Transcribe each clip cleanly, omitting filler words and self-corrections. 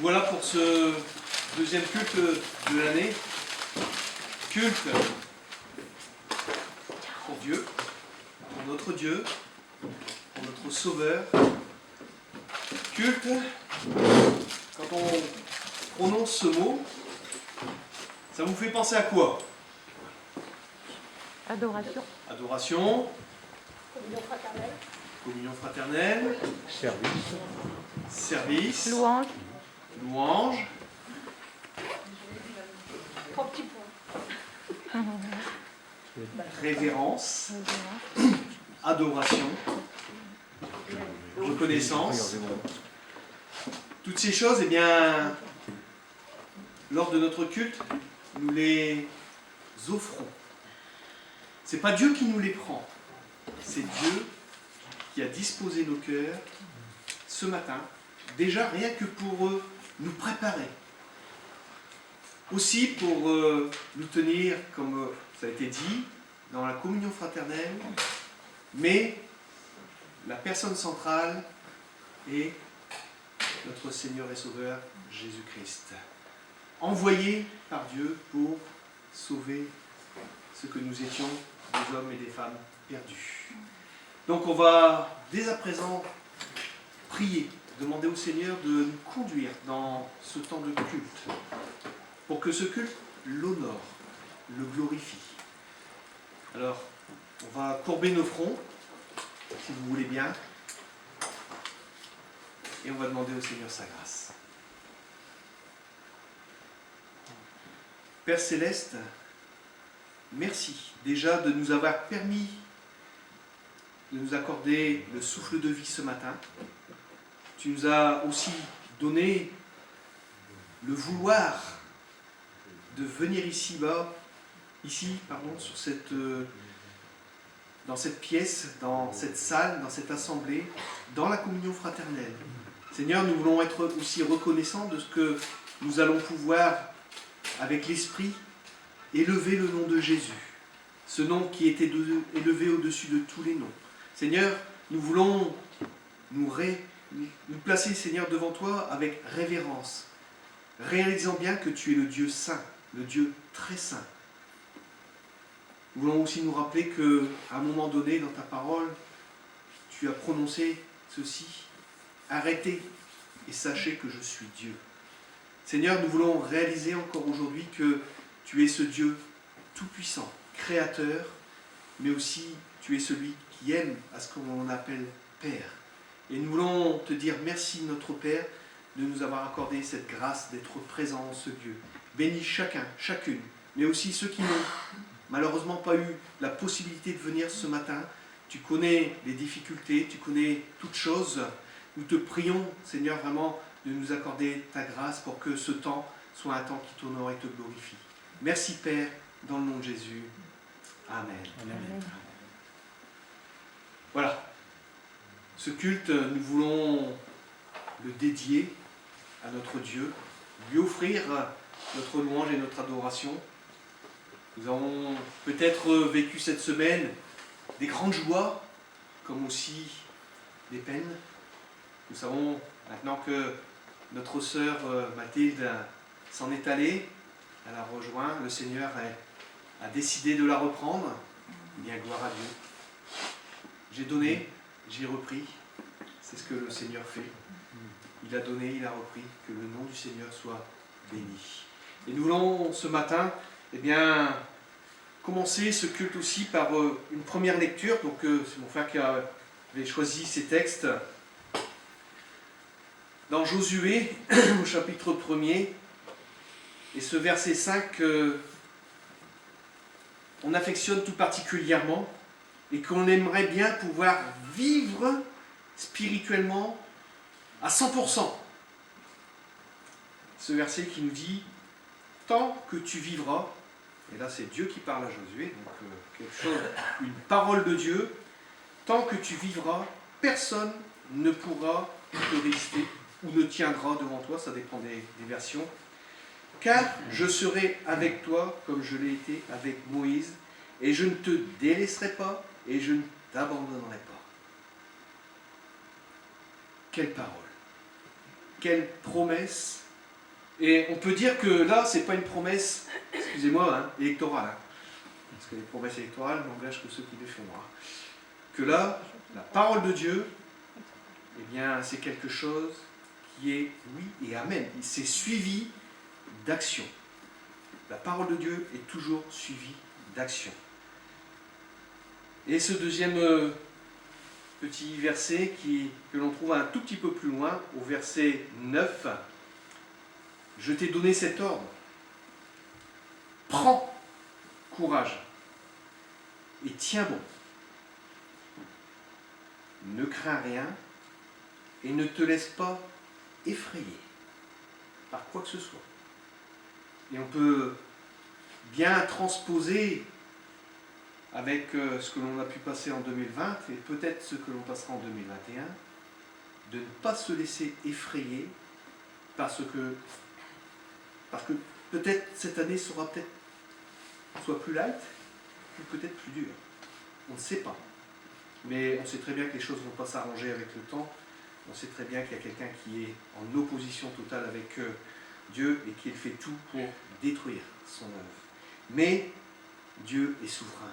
Voilà pour ce deuxième culte de l'année. Culte pour Dieu, pour notre Dieu, pour notre Sauveur. Culte, quand on prononce ce mot, ça vous fait penser à quoi? Adoration. Adoration. Communion fraternelle. Communion fraternelle. Service. Louange. Louange. 3 petits points. Révérence. Adoration. Reconnaissance. Toutes ces choses, eh bien, lors de notre culte, nous les offrons. C'est pas Dieu qui nous les prend, c'est Dieu qui a disposé nos cœurs ce matin, déjà rien que pour nous préparer. Aussi pour nous tenir, comme ça a été dit, dans la communion fraternelle, mais la personne centrale est notre Seigneur et Sauveur Jésus-Christ, envoyé par Dieu pour sauver ce que nous étions, des hommes et des femmes perdus. Donc on va dès à présent prier, demander au Seigneur de nous conduire dans ce temps de culte, pour que ce culte l'honore, le glorifie. Alors, on va courber nos fronts, si vous voulez bien, et on va demander au Seigneur sa grâce. Père Céleste, merci déjà de nous avoir permis de nous accorder le souffle de vie ce matin. Tu nous as aussi donné le vouloir de venir ici-bas, dans cette pièce, dans cette salle, dans cette assemblée, dans la communion fraternelle. Seigneur, nous voulons être aussi reconnaissants de ce que nous allons pouvoir, avec l'Esprit, élever le nom de Jésus, ce nom qui était élevé au-dessus de tous les noms. Seigneur, nous voulons nous placer, Seigneur, devant toi avec révérence, réalisant bien que tu es le Dieu saint, le Dieu très saint. Nous voulons aussi nous rappeler qu'à un moment donné, dans ta parole, tu as prononcé ceci: arrêtez et sachez que je suis Dieu. Seigneur, nous voulons réaliser encore aujourd'hui que tu es ce Dieu tout-puissant, créateur, mais aussi tu es celui qui aime à ce qu'on appelle Père. Et nous voulons te dire merci, notre Père, de nous avoir accordé cette grâce d'être présent en ce lieu. Bénis chacun, chacune, mais aussi ceux qui n'ont malheureusement pas eu la possibilité de venir ce matin. Tu connais les difficultés, tu connais toutes choses. Nous te prions, Seigneur, vraiment de nous accorder ta grâce pour que ce temps soit un temps qui t'honore et te glorifie. Merci Père, dans le nom de Jésus. Amen. Amen. Voilà. Ce culte, nous voulons le dédier à notre Dieu, lui offrir notre louange et notre adoration. Nous avons peut-être vécu cette semaine des grandes joies, comme aussi des peines. Nous savons maintenant que notre sœur Mathilde s'en est allée, elle a rejoint, le Seigneur a décidé de la reprendre. Bien, gloire à Dieu. J'ai donné, j'ai repris, c'est ce que le Seigneur fait. Il a donné, il a repris, que le nom du Seigneur soit béni. Et nous voulons ce matin, commencer ce culte aussi par une première lecture. Donc c'est mon frère qui avait choisi ces textes. Dans Josué, au chapitre 1er, et ce verset 5, on affectionne tout particulièrement et qu'on aimerait bien pouvoir vivre spirituellement à 100%. Ce verset qui nous dit « Tant que tu vivras », et là c'est Dieu qui parle à Josué, donc une parole de Dieu, « Tant que tu vivras, personne ne pourra te résister ou ne tiendra devant toi », ça dépend des versions, « car je serai avec toi comme je l'ai été avec Moïse, et je ne te délaisserai pas, et je ne t'abandonnerai pas. » Quelle parole, quelle promesse Et on peut dire que là, ce n'est pas une promesse, excusez-moi, hein, électorale. Hein, parce que les promesses électorales n'engagent que ceux qui les font. Hein. Que là, la parole de Dieu, eh bien, c'est quelque chose qui est oui et amen. C'est suivi d'action. La parole de Dieu est toujours suivie d'action. Et ce deuxième petit verset que l'on trouve un tout petit peu plus loin, au verset 9, « Je t'ai donné cet ordre. Prends courage et tiens bon. Ne crains rien et ne te laisse pas effrayer par quoi que ce soit. » Et on peut bien transposer avec ce que l'on a pu passer en 2020 et peut-être ce que l'on passera en 2021, de ne pas se laisser effrayer parce que peut-être cette année sera peut-être soit plus light ou peut-être plus dure. On ne sait pas. Mais on sait très bien que les choses ne vont pas s'arranger avec le temps. On sait très bien qu'il y a quelqu'un qui est en opposition totale avec Dieu et qu'il fait tout pour détruire son œuvre. Mais Dieu est souverain.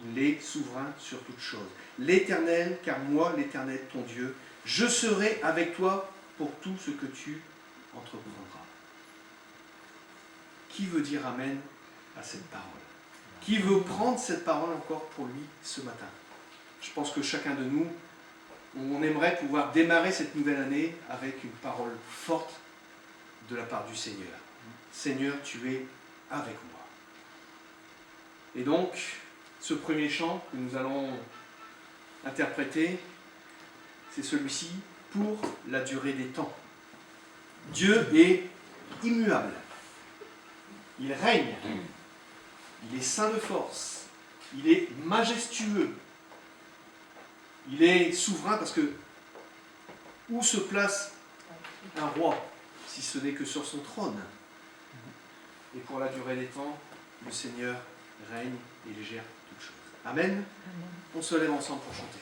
Il est souverain sur toutes choses. L'Éternel, car moi, l'Éternel, ton Dieu, je serai avec toi pour tout ce que tu entreprendras. Qui veut dire Amen à cette parole? Qui veut prendre cette parole encore pour lui ce matin? Je pense que chacun de nous, on aimerait pouvoir démarrer cette nouvelle année avec une parole forte de la part du Seigneur. Seigneur, tu es avec moi. Et donc, ce premier chant que nous allons interpréter, c'est celui-ci, pour la durée des temps. Dieu est immuable. Il règne. Il est saint de force. Il est majestueux. Il est souverain parce que où se place un roi si ce n'est que sur son trône? Et pour la durée des temps, le Seigneur règne et il gère toutes choses. Amen. Amen. On se lève ensemble pour chanter.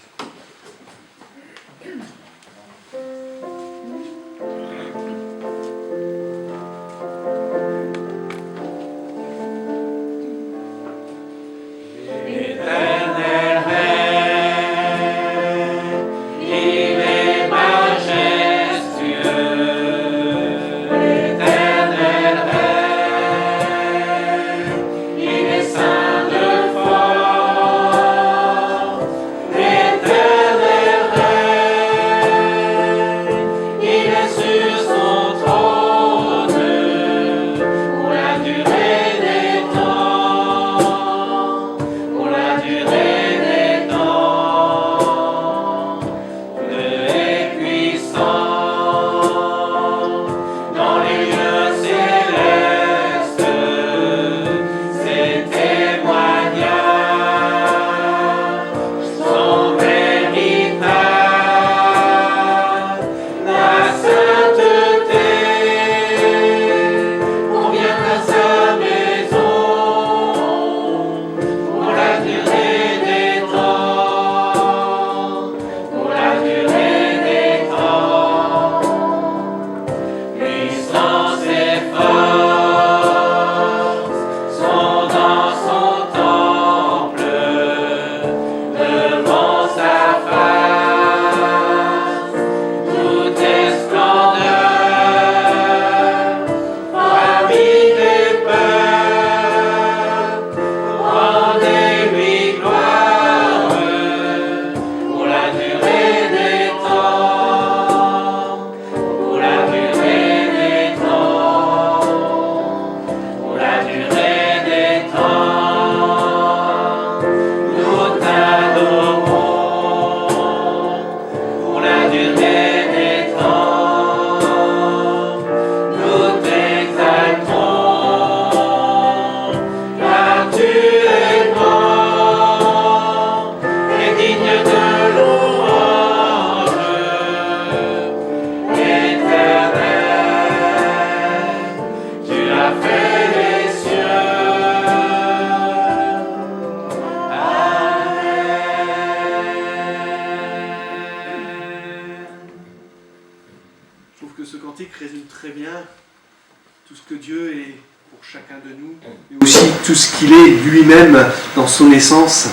tout ce que Dieu est pour chacun de nous, mais aussi tout ce qu'il est lui-même dans son essence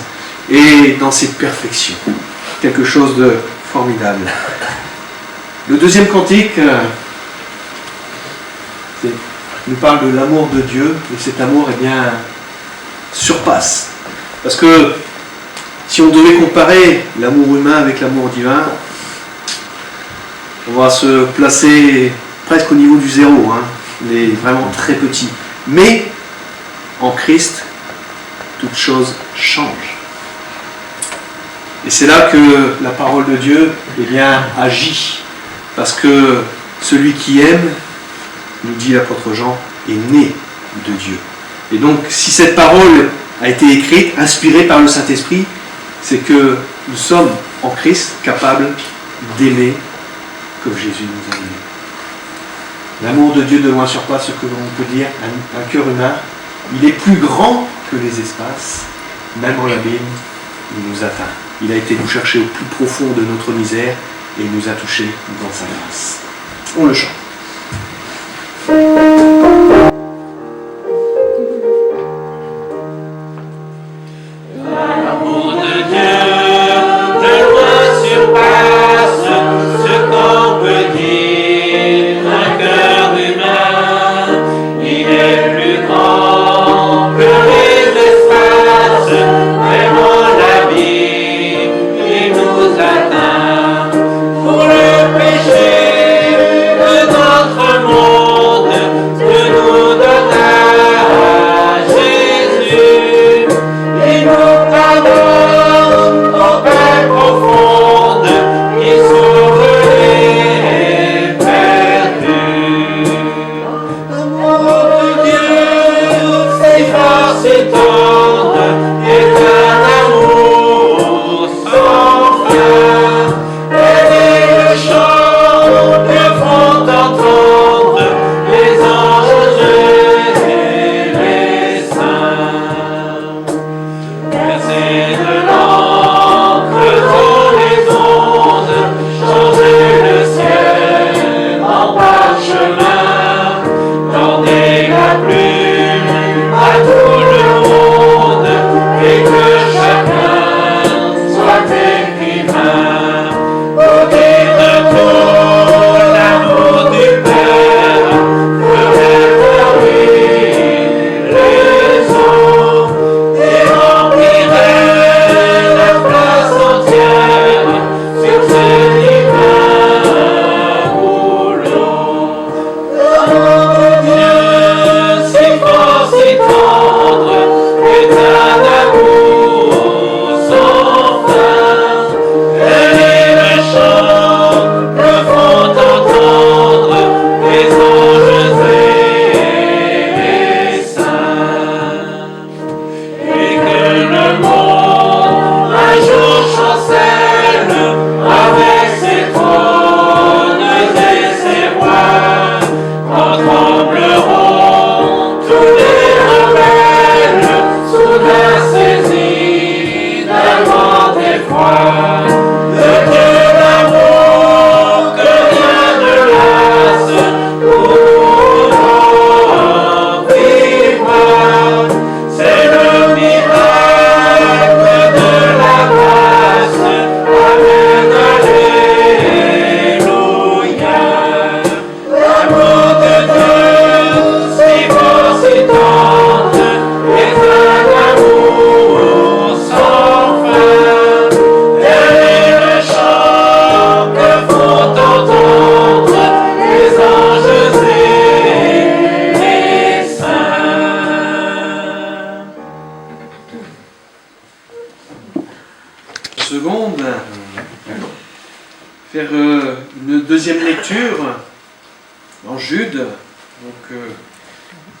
et dans ses perfections. Quelque chose de formidable. Le deuxième cantique nous parle de l'amour de Dieu, et cet amour, eh bien, surpasse. Parce que si on devait comparer l'amour humain avec l'amour divin, on va se placer presque au niveau du zéro, hein. On est vraiment très petit. Mais en Christ, toute chose change. Et c'est là que la parole de Dieu, eh bien, agit. Parce que celui qui aime, nous dit l'apôtre Jean, est né de Dieu. Et donc, si cette parole a été écrite, inspirée par le Saint-Esprit, c'est que nous sommes en Christ capables d'aimer comme Jésus nous a aimés. L'amour de Dieu de loin surpasse ce que l'on peut dire un cœur humain. Il est plus grand que les espaces, même en l'abîme, il nous atteint. Il a été nous chercher au plus profond de notre misère et il nous a touchés dans sa grâce. On le chante.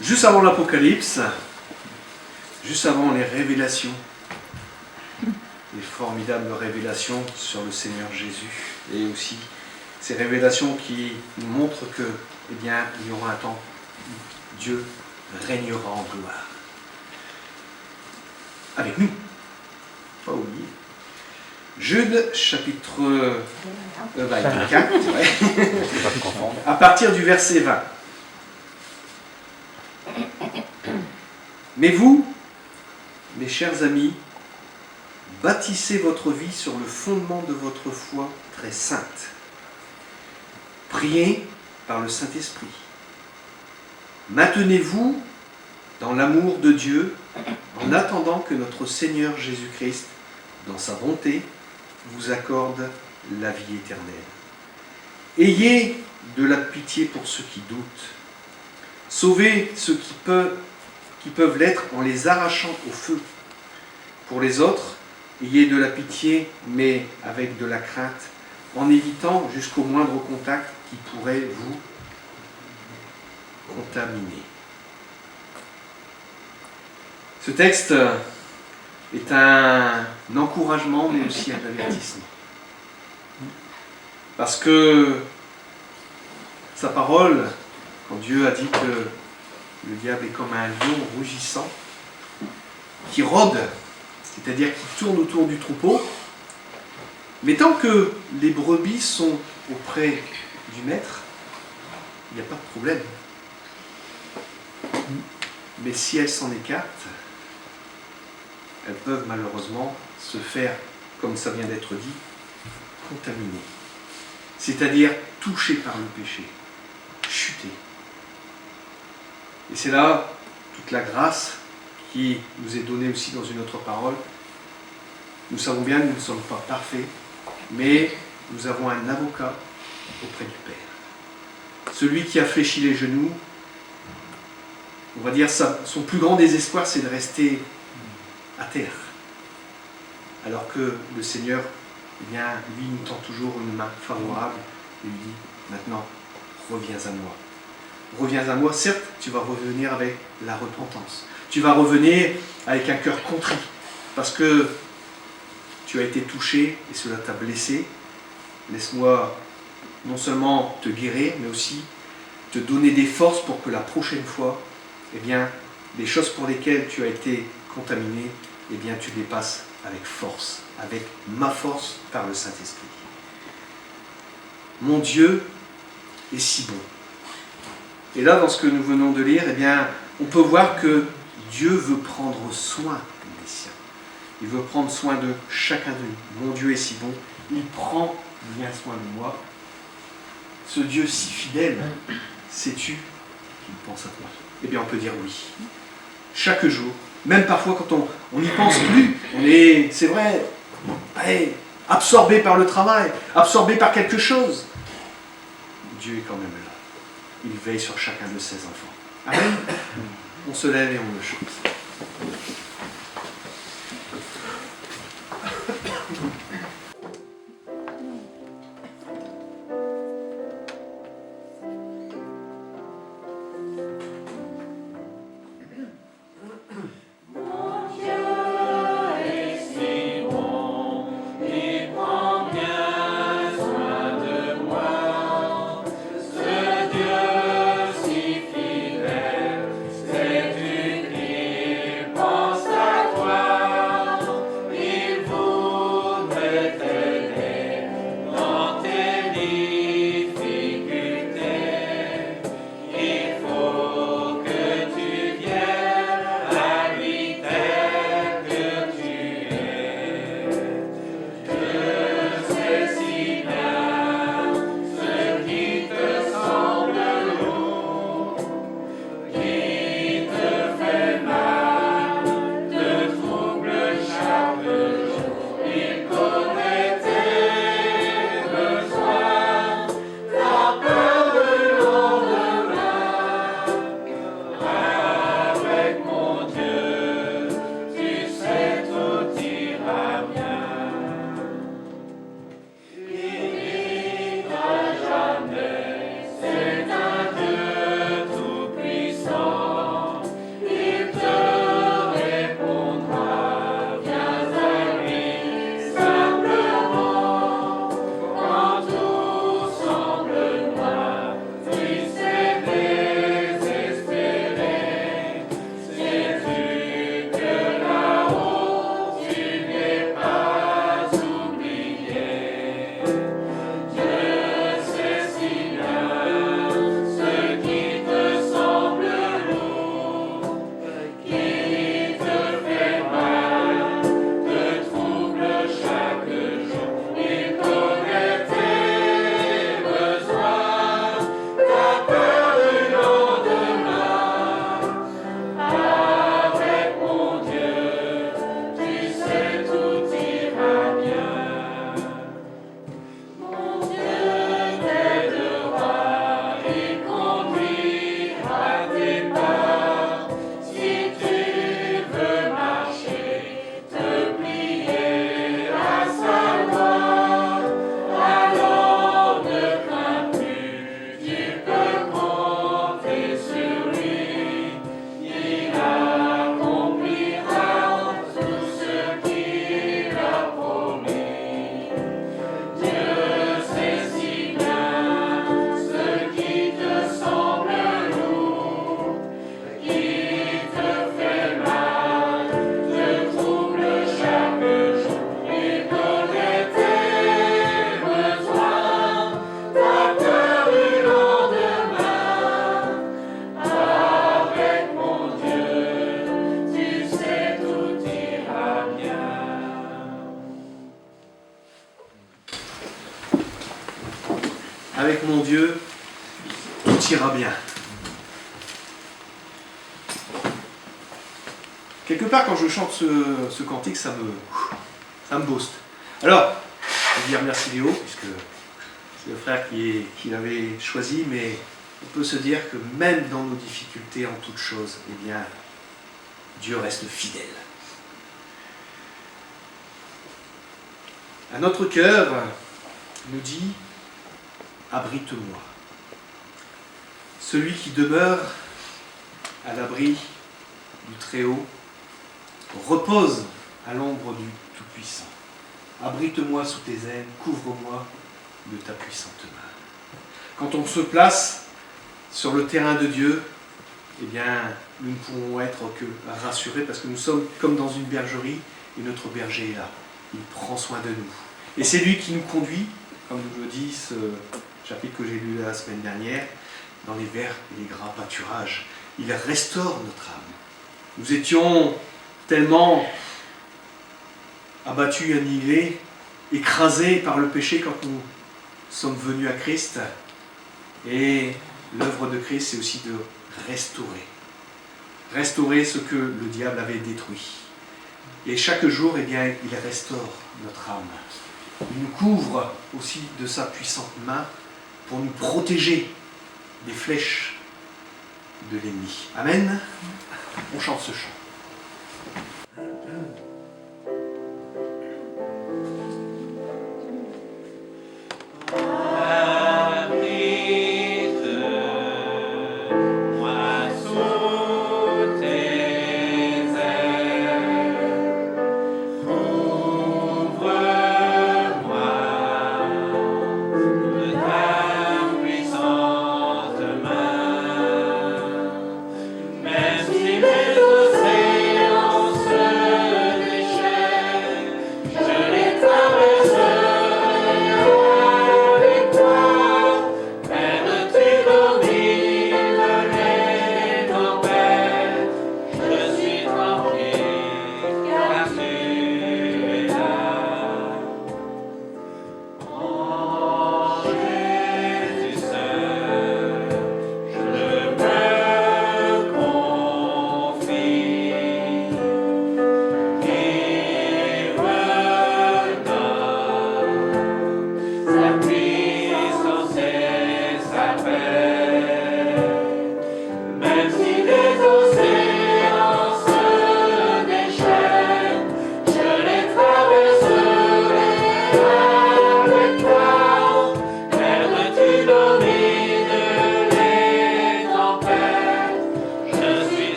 Juste avant l'Apocalypse, juste avant les révélations, les formidables révélations sur le Seigneur Jésus, et aussi ces révélations qui nous montrent que, eh bien, il y aura un temps où Dieu régnera en gloire. Avec nous, pas oublier. Jude, chapitre 4, c'est vrai, à partir du verset 20. Mais vous, mes chers amis, bâtissez votre vie sur le fondement de votre foi très sainte. Priez par le Saint-Esprit. Maintenez-vous dans l'amour de Dieu en attendant que notre Seigneur Jésus-Christ, dans sa bonté, vous accorde la vie éternelle. Ayez de la pitié pour ceux qui doutent. Sauvez ceux qui peuvent l'être en les arrachant au feu. Pour les autres, ayez de la pitié, mais avec de la crainte, en évitant jusqu'au moindre contact qui pourrait vous contaminer. Ce texte est un encouragement, mais aussi un avertissement. Parce que sa parole, quand Dieu a dit que le diable est comme un lion rugissant, qui rôde, c'est-à-dire qui tourne autour du troupeau, mais tant que les brebis sont auprès du maître, il n'y a pas de problème. Mais si elles s'en écartent, elles peuvent malheureusement se faire, comme ça vient d'être dit, contaminer. C'est-à-dire touchées par le péché, chuter. Et c'est là toute la grâce qui nous est donnée aussi dans une autre parole. Nous savons bien que nous ne sommes pas parfaits, mais nous avons un avocat auprès du Père. Celui qui a fléchi les genoux, on va dire son plus grand désespoir, c'est de rester à terre. Alors que le Seigneur, eh bien, lui, nous tend toujours une main favorable et lui dit, maintenant, reviens à moi. Reviens à moi, certes, tu vas revenir avec la repentance. Tu vas revenir avec un cœur contrit, parce que tu as été touché et cela t'a blessé. Laisse-moi non seulement te guérir, mais aussi te donner des forces pour que la prochaine fois, eh bien, les choses pour lesquelles tu as été contaminé, eh bien, tu les passes avec force, avec ma force par le Saint-Esprit. Mon Dieu est si bon. Et là, dans ce que nous venons de lire, eh bien, on peut voir que Dieu veut prendre soin des siens. Il veut prendre soin de chacun de nous. Mon Dieu est si bon, il prend bien soin de moi. Ce Dieu si fidèle, sais-tu qu'il pense à toi? Eh bien, on peut dire oui. Chaque jour, même parfois quand on n'y pense plus, on est, c'est vrai, absorbé par le travail, absorbé par quelque chose. Dieu est quand même là. Il veille sur chacun de ses enfants. Amen. On se lève et on le chante. avec mon Dieu, tout ira bien. Quelque part, quand je chante ce cantique, ça me booste. Alors, je vais dire merci Léo, puisque c'est le frère qui l'avait choisi, mais on peut se dire que même dans nos difficultés, en toutes choses, eh bien, Dieu reste fidèle. À notre cœur nous dit « Abrite-moi ». Celui qui demeure à l'abri du Très-Haut repose à l'ombre du Tout-Puissant. Abrite-moi sous tes ailes, couvre-moi de ta puissante main. Quand on se place sur le terrain de Dieu, eh bien, nous ne pourrons être que rassurés parce que nous sommes comme dans une bergerie et notre berger est là. Il prend soin de nous. Et c'est lui qui nous conduit, comme nous le dit ce chapitre que j'ai lu la semaine dernière, dans les verts et les gras pâturages. Il restaure notre âme. Nous étions tellement abattus, annihilés, écrasés par le péché quand nous sommes venus à Christ. Et l'œuvre de Christ, c'est aussi de restaurer. Restaurer ce que le diable avait détruit. Et chaque jour, eh bien, il restaure notre âme. Il nous couvre aussi de sa puissante main pour nous protéger des flèches de l'ennemi. Amen. On chante ce chant.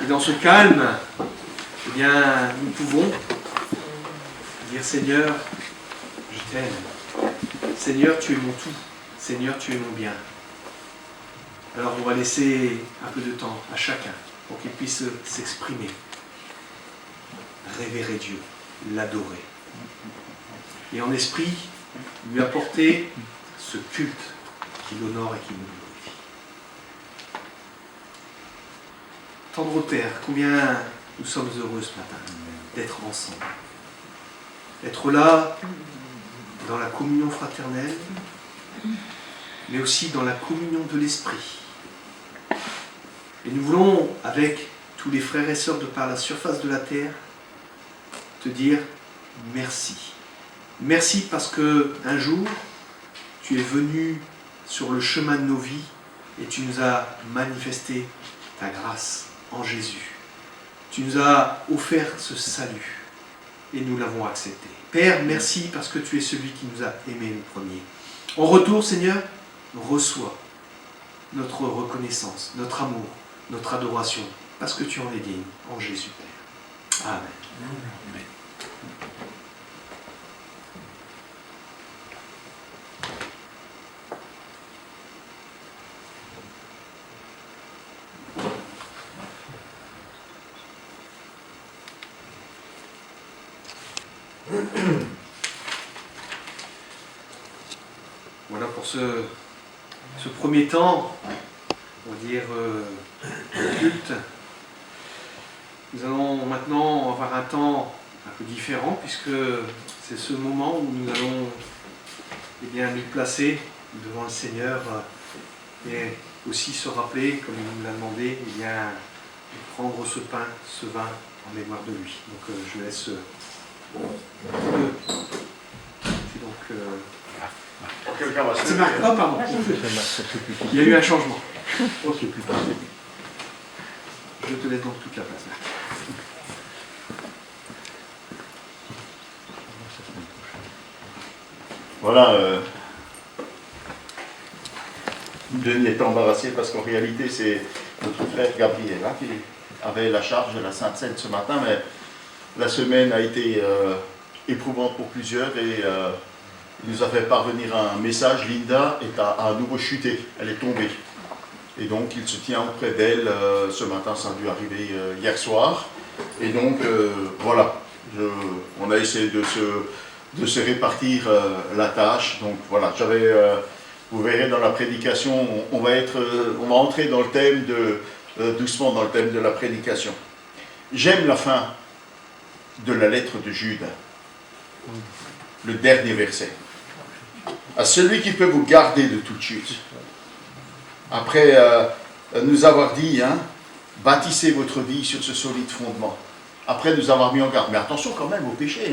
Et dans ce calme, eh bien, nous pouvons dire Seigneur, je t'aime. Seigneur, tu es mon tout. Seigneur, tu es mon bien. Alors on va laisser un peu de temps à chacun pour qu'il puisse s'exprimer, révérer Dieu, l'adorer. Et en esprit, lui apporter ce culte qui l'honore et qui nous glorifie. Tendre Père, combien nous sommes heureux ce matin d'être ensemble. Être là dans la communion fraternelle, mais aussi dans la communion de l'Esprit. Et nous voulons, avec tous les frères et sœurs de par la surface de la terre, te dire merci. Merci parce qu'un jour, tu es venu sur le chemin de nos vies et tu nous as manifesté ta grâce en Jésus. Tu nous as offert ce salut et nous l'avons accepté. Père, merci parce que tu es celui qui nous a aimés le premier. En retour, Seigneur, reçois notre reconnaissance, notre amour, notre adoration, parce que tu en es digne, en Jésus, Père. Amen. Amen. Voilà pour ce premier temps, on va dire, culte. Nous allons maintenant avoir un temps un peu différent, puisque c'est ce moment où nous allons nous placer devant le Seigneur et aussi se rappeler, comme il nous l'a demandé, de prendre ce pain, ce vin en mémoire de lui. Donc je laisse... C'est donc... C'est Marc. Oh, pardon. Il y a eu un changement. Ok. Je te laisse donc toute la place, Marc. Voilà. Denis est embarrassé parce qu'en réalité, c'est notre frère Gabriel qui avait la charge de la Sainte Seine ce matin, mais la semaine a été éprouvante pour plusieurs et il nous a fait parvenir un message. Linda a à nouveau chuté, elle est tombée. Et donc il se tient auprès d'elle ce matin, ça a dû arriver hier soir. Et donc voilà, on a essayé de se répartir la tâche. Donc voilà, vous verrez dans la prédication, on va entrer dans le thème doucement dans le thème de la prédication. J'aime la fin de la lettre de Jude, le dernier verset. À celui qui peut vous garder de toute chute. Après nous avoir dit, bâtissez votre vie sur ce solide fondement. Après nous avoir mis en garde, mais attention quand même au péché.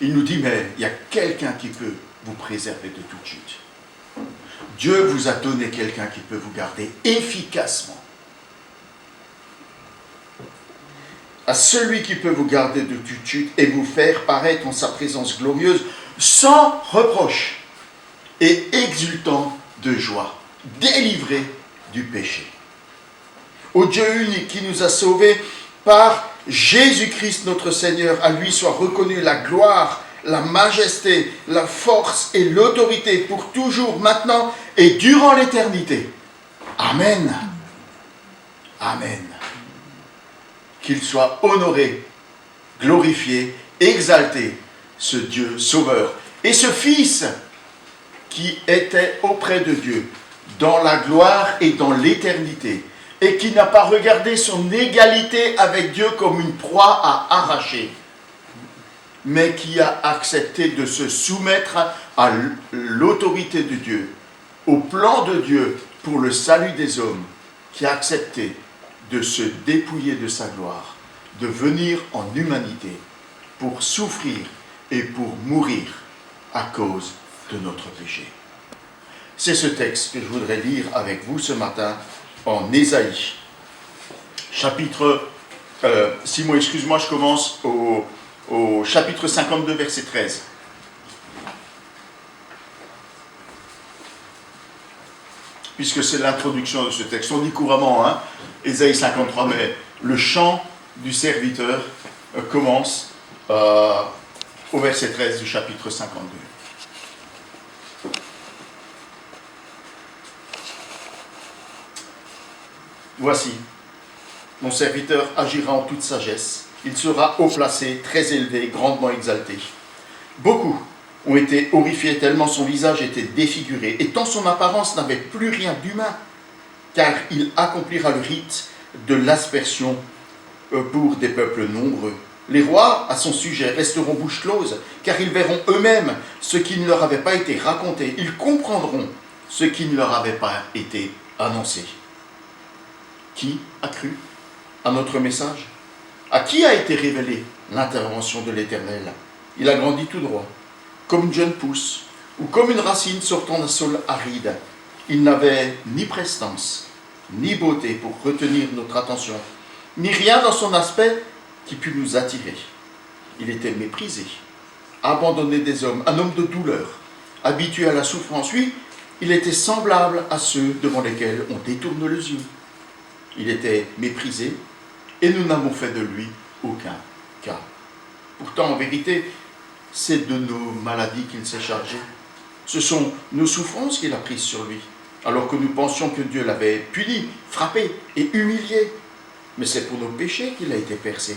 Il nous dit, mais il y a quelqu'un qui peut vous préserver de toute chute. Dieu vous a donné quelqu'un qui peut vous garder efficacement. À celui qui peut vous garder de toute chute et vous faire paraître en sa présence glorieuse, sans reproche et exultant de joie, délivré du péché. Au Dieu unique qui nous a sauvés par Jésus-Christ notre Seigneur, à lui soit reconnue la gloire, la majesté, la force et l'autorité pour toujours, maintenant et durant l'éternité. Amen. Amen. Qu'il soit honoré, glorifié, exalté, ce Dieu sauveur. Et ce Fils qui était auprès de Dieu, dans la gloire et dans l'éternité, et qui n'a pas regardé son égalité avec Dieu comme une proie à arracher, mais qui a accepté de se soumettre à l'autorité de Dieu, au plan de Dieu pour le salut des hommes, qui a accepté de se dépouiller de sa gloire, de venir en humanité pour souffrir et pour mourir à cause de notre péché. C'est ce texte que je voudrais lire avec vous ce matin en Ésaïe. Chapitre... Simon, excuse-moi, je commence au chapitre 52, verset 13. Puisque c'est l'introduction de ce texte. On dit couramment, Ésaïe 53, mais le chant du serviteur commence au verset 13 du chapitre 52. Voici, mon serviteur agira en toute sagesse, il sera haut placé, très élevé, grandement exalté. Beaucoup ont été horrifiés tellement son visage était défiguré, et tant son apparence n'avait plus rien d'humain, car il accomplira le rite de l'aspersion pour des peuples nombreux. Les rois, à son sujet, resteront bouche close, car ils verront eux-mêmes ce qui ne leur avait pas été raconté. Ils comprendront ce qui ne leur avait pas été annoncé. Qui a cru à notre message? À qui a été révélée l'intervention de l'Éternel? Il a grandi tout droit, comme une jeune pousse, ou comme une racine sortant d'un sol aride. Il n'avait ni prestance, ni beauté pour retenir notre attention, ni rien dans son aspect qui pût nous attirer. Il était méprisé, abandonné des hommes, un homme de douleur, habitué à la souffrance. Oui, il était semblable à ceux devant lesquels on détourne les yeux. Il était méprisé, et nous n'avons fait de lui aucun cas. Pourtant, en vérité, c'est de nos maladies qu'il s'est chargé. Ce sont nos souffrances qu'il a prises sur lui, alors que nous pensions que Dieu l'avait puni, frappé et humilié. Mais c'est pour nos péchés qu'il a été percé.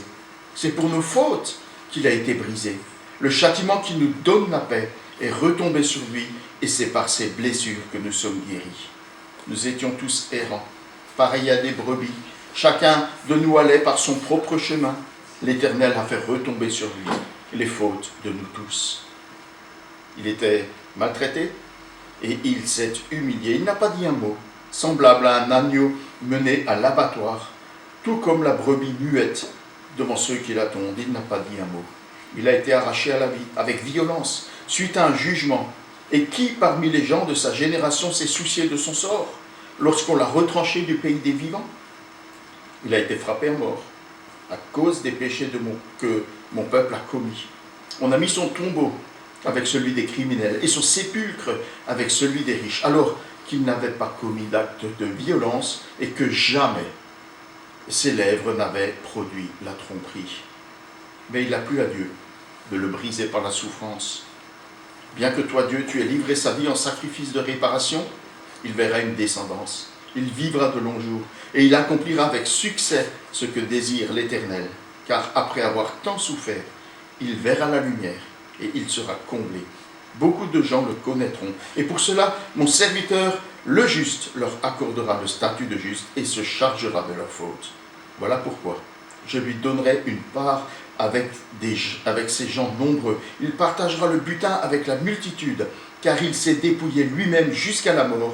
C'est pour nos fautes qu'il a été brisé. Le châtiment qui nous donne la paix est retombé sur lui et c'est par ses blessures que nous sommes guéris. Nous étions tous errants, pareils à des brebis. Chacun de nous allait par son propre chemin. L'Éternel a fait retomber sur lui les fautes de nous tous. Il était maltraité et il s'est humilié. Il n'a pas dit un mot, semblable à un agneau mené à l'abattoir, tout comme la brebis muette devant ceux qui l'attendent. Il n'a pas dit un mot. Il a été arraché à la vie avec violence, suite à un jugement. Et qui parmi les gens de sa génération s'est soucié de son sort lorsqu'on l'a retranché du pays des vivants? Il a été frappé à mort à cause des péchés que mon peuple a commis. On a mis son tombeau avec celui des criminels et son sépulcre avec celui des riches, alors qu'il n'avait pas commis d'acte de violence et que jamais ses lèvres n'avaient produit la tromperie. Mais il a plu à Dieu de le briser par la souffrance. Bien que toi, Dieu, tu aies livré sa vie en sacrifice de réparation, il verra une descendance. Il vivra de longs jours et il accomplira avec succès ce que désire l'Éternel. Car après avoir tant souffert, il verra la lumière et il sera comblé. Beaucoup de gens le connaîtront. Et pour cela, mon serviteur, le juste, leur accordera le statut de juste et se chargera de leurs fautes. Voilà pourquoi je lui donnerai une part avec ces gens nombreux. Il partagera le butin avec la multitude, car il s'est dépouillé lui-même jusqu'à la mort,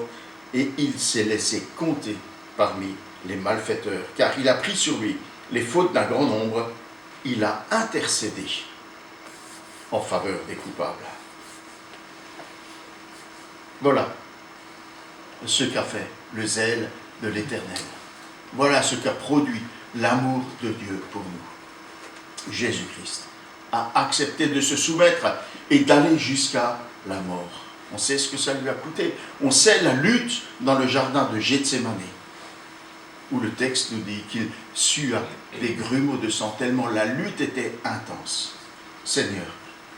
et il s'est laissé compter parmi les malfaiteurs, car il a pris sur lui les fautes d'un grand nombre. Il a intercédé en faveur des coupables. Voilà ce qu'a fait le zèle de l'Éternel. Voilà ce qu'a produit l'amour de Dieu pour nous. Jésus-Christ a accepté de se soumettre et d'aller jusqu'à la mort. On sait ce que ça lui a coûté. On sait la lutte dans le jardin de Gethsémane, où le texte nous dit qu'il sua des grumeaux de sang, tellement la lutte était intense. Seigneur,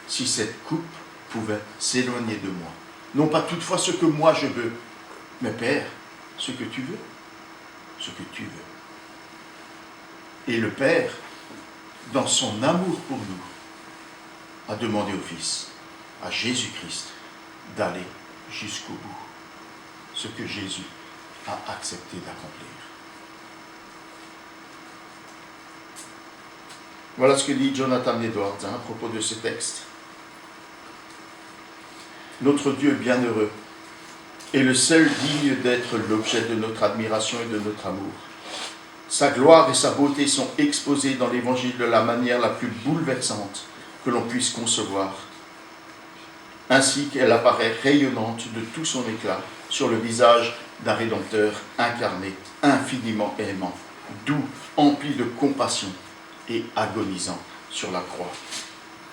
si cette coupe pouvait s'éloigner de moi, non pas toutefois ce que moi je veux, mais Père, ce que tu veux, ce que tu veux. Et le Père, dans son amour pour nous, a demandé au Fils, à Jésus-Christ, d'aller jusqu'au bout, ce que Jésus a accepté d'accomplir. Voilà ce que dit Jonathan Edwards à propos de ce texte. Notre Dieu bienheureux est le seul digne d'être l'objet de notre admiration et de notre amour. Sa gloire et sa beauté sont exposées dans l'Évangile de la manière la plus bouleversante que l'on puisse concevoir, ainsi qu'elle apparaît rayonnante de tout son éclat sur le visage d'un Rédempteur incarné, infiniment aimant, doux, empli de compassion et agonisant sur la croix.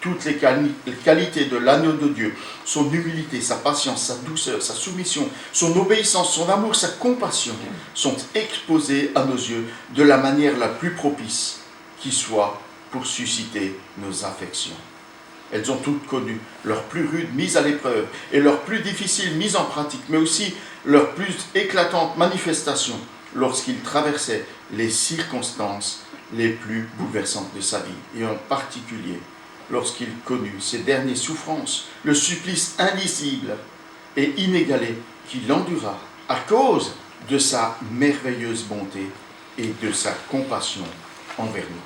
Toutes les qualités de l'agneau de Dieu, son humilité, sa patience, sa douceur, sa soumission, son obéissance, son amour, sa compassion, sont exposées à nos yeux de la manière la plus propice qui soit pour susciter nos affections. Elles ont toutes connu leur plus rude mise à l'épreuve et leur plus difficile mise en pratique, mais aussi leur plus éclatante manifestation lorsqu'il traversait les circonstances les plus bouleversantes de sa vie, et en particulier lorsqu'il connut ses dernières souffrances, le supplice indicible et inégalé qu'il endura à cause de sa merveilleuse bonté et de sa compassion envers nous.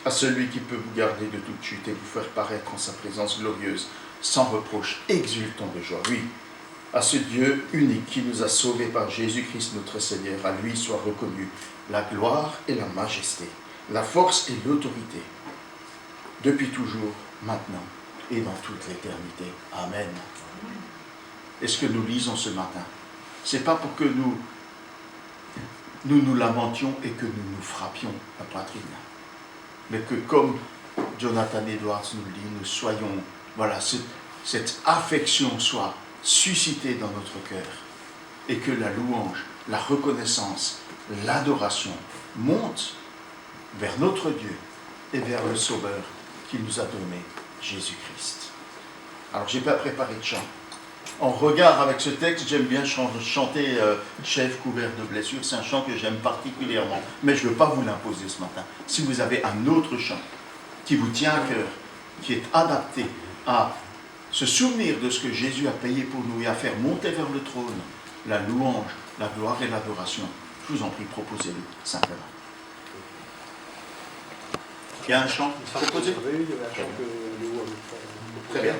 À celui qui peut vous garder de toute chute et vous faire paraître en sa présence glorieuse, sans reproche, exultant de joie. Oui, à ce Dieu unique qui nous a sauvés par Jésus-Christ notre Seigneur, à lui soit reconnue la gloire et la majesté, la force et l'autorité, depuis toujours, maintenant et dans toute l'éternité. Amen. Et ce que nous lisons ce matin, ce n'est pas pour que nous lamentions et que nous nous frappions la poitrine, mais que comme Jonathan Edwards nous le dit, nous soyons, voilà, cette affection soit suscitée dans notre cœur et que la louange, la reconnaissance, l'adoration montent vers notre Dieu et vers le Sauveur qui nous a donné Jésus-Christ. Alors, je n'ai pas préparé de chant. en regard avec ce texte, j'aime bien chanter Chef couvert de blessures. C'est un chant que j'aime particulièrement. Mais je ne veux pas vous l'imposer ce matin. Si vous avez un autre chant qui vous tient à cœur, qui est adapté à se souvenir de ce que Jésus a payé pour nous et à faire monter vers le trône la louange, la gloire et l'adoration, je vous en prie, proposez-le simplement. Il y a un chant proposé? Très bien.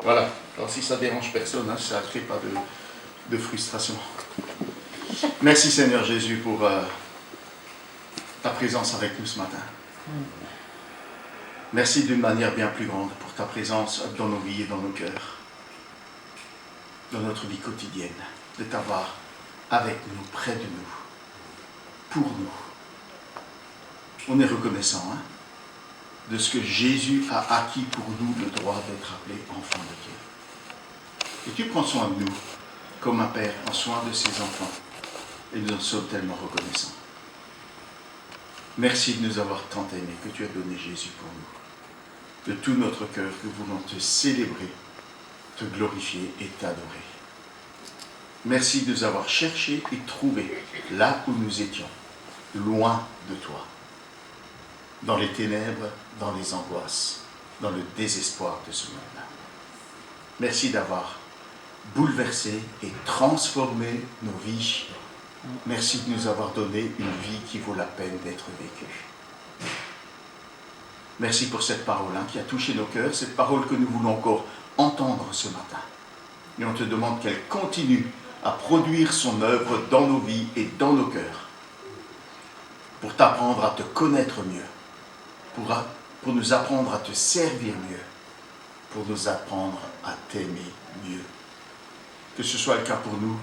Voilà, alors si ça dérange personne, hein, ça ne crée pas de frustration. Merci Seigneur Jésus pour ta présence avec nous ce matin. Merci d'une manière bien plus grande pour ta présence dans nos vies et dans nos cœurs, dans notre vie quotidienne, de t'avoir avec nous, près de nous, pour nous. On est reconnaissant de ce que Jésus a acquis pour nous le droit d'être appelé enfant de Dieu. Et tu prends soin de nous comme un père prend soin de ses enfants. Et nous en sommes tellement reconnaissants. Merci de nous avoir tant aimés, que tu as donné Jésus pour nous. De tout notre cœur, nous voulons te célébrer, te glorifier et t'adorer. Merci de nous avoir cherchés et trouvés là où nous étions, loin de toi, dans les ténèbres, dans les angoisses, dans le désespoir de ce monde-là. Merci d'avoir bouleversé et transformé nos vies. Merci de nous avoir donné une vie qui vaut la peine d'être vécue. Merci pour cette parole qui a touché nos cœurs, cette parole que nous voulons encore entendre ce matin. Et on te demande qu'elle continue à produire son œuvre dans nos vies et dans nos cœurs, pour t'apprendre à te connaître mieux, pour nous apprendre à te servir mieux, pour nous apprendre à t'aimer mieux. Que ce soit le cas pour nous,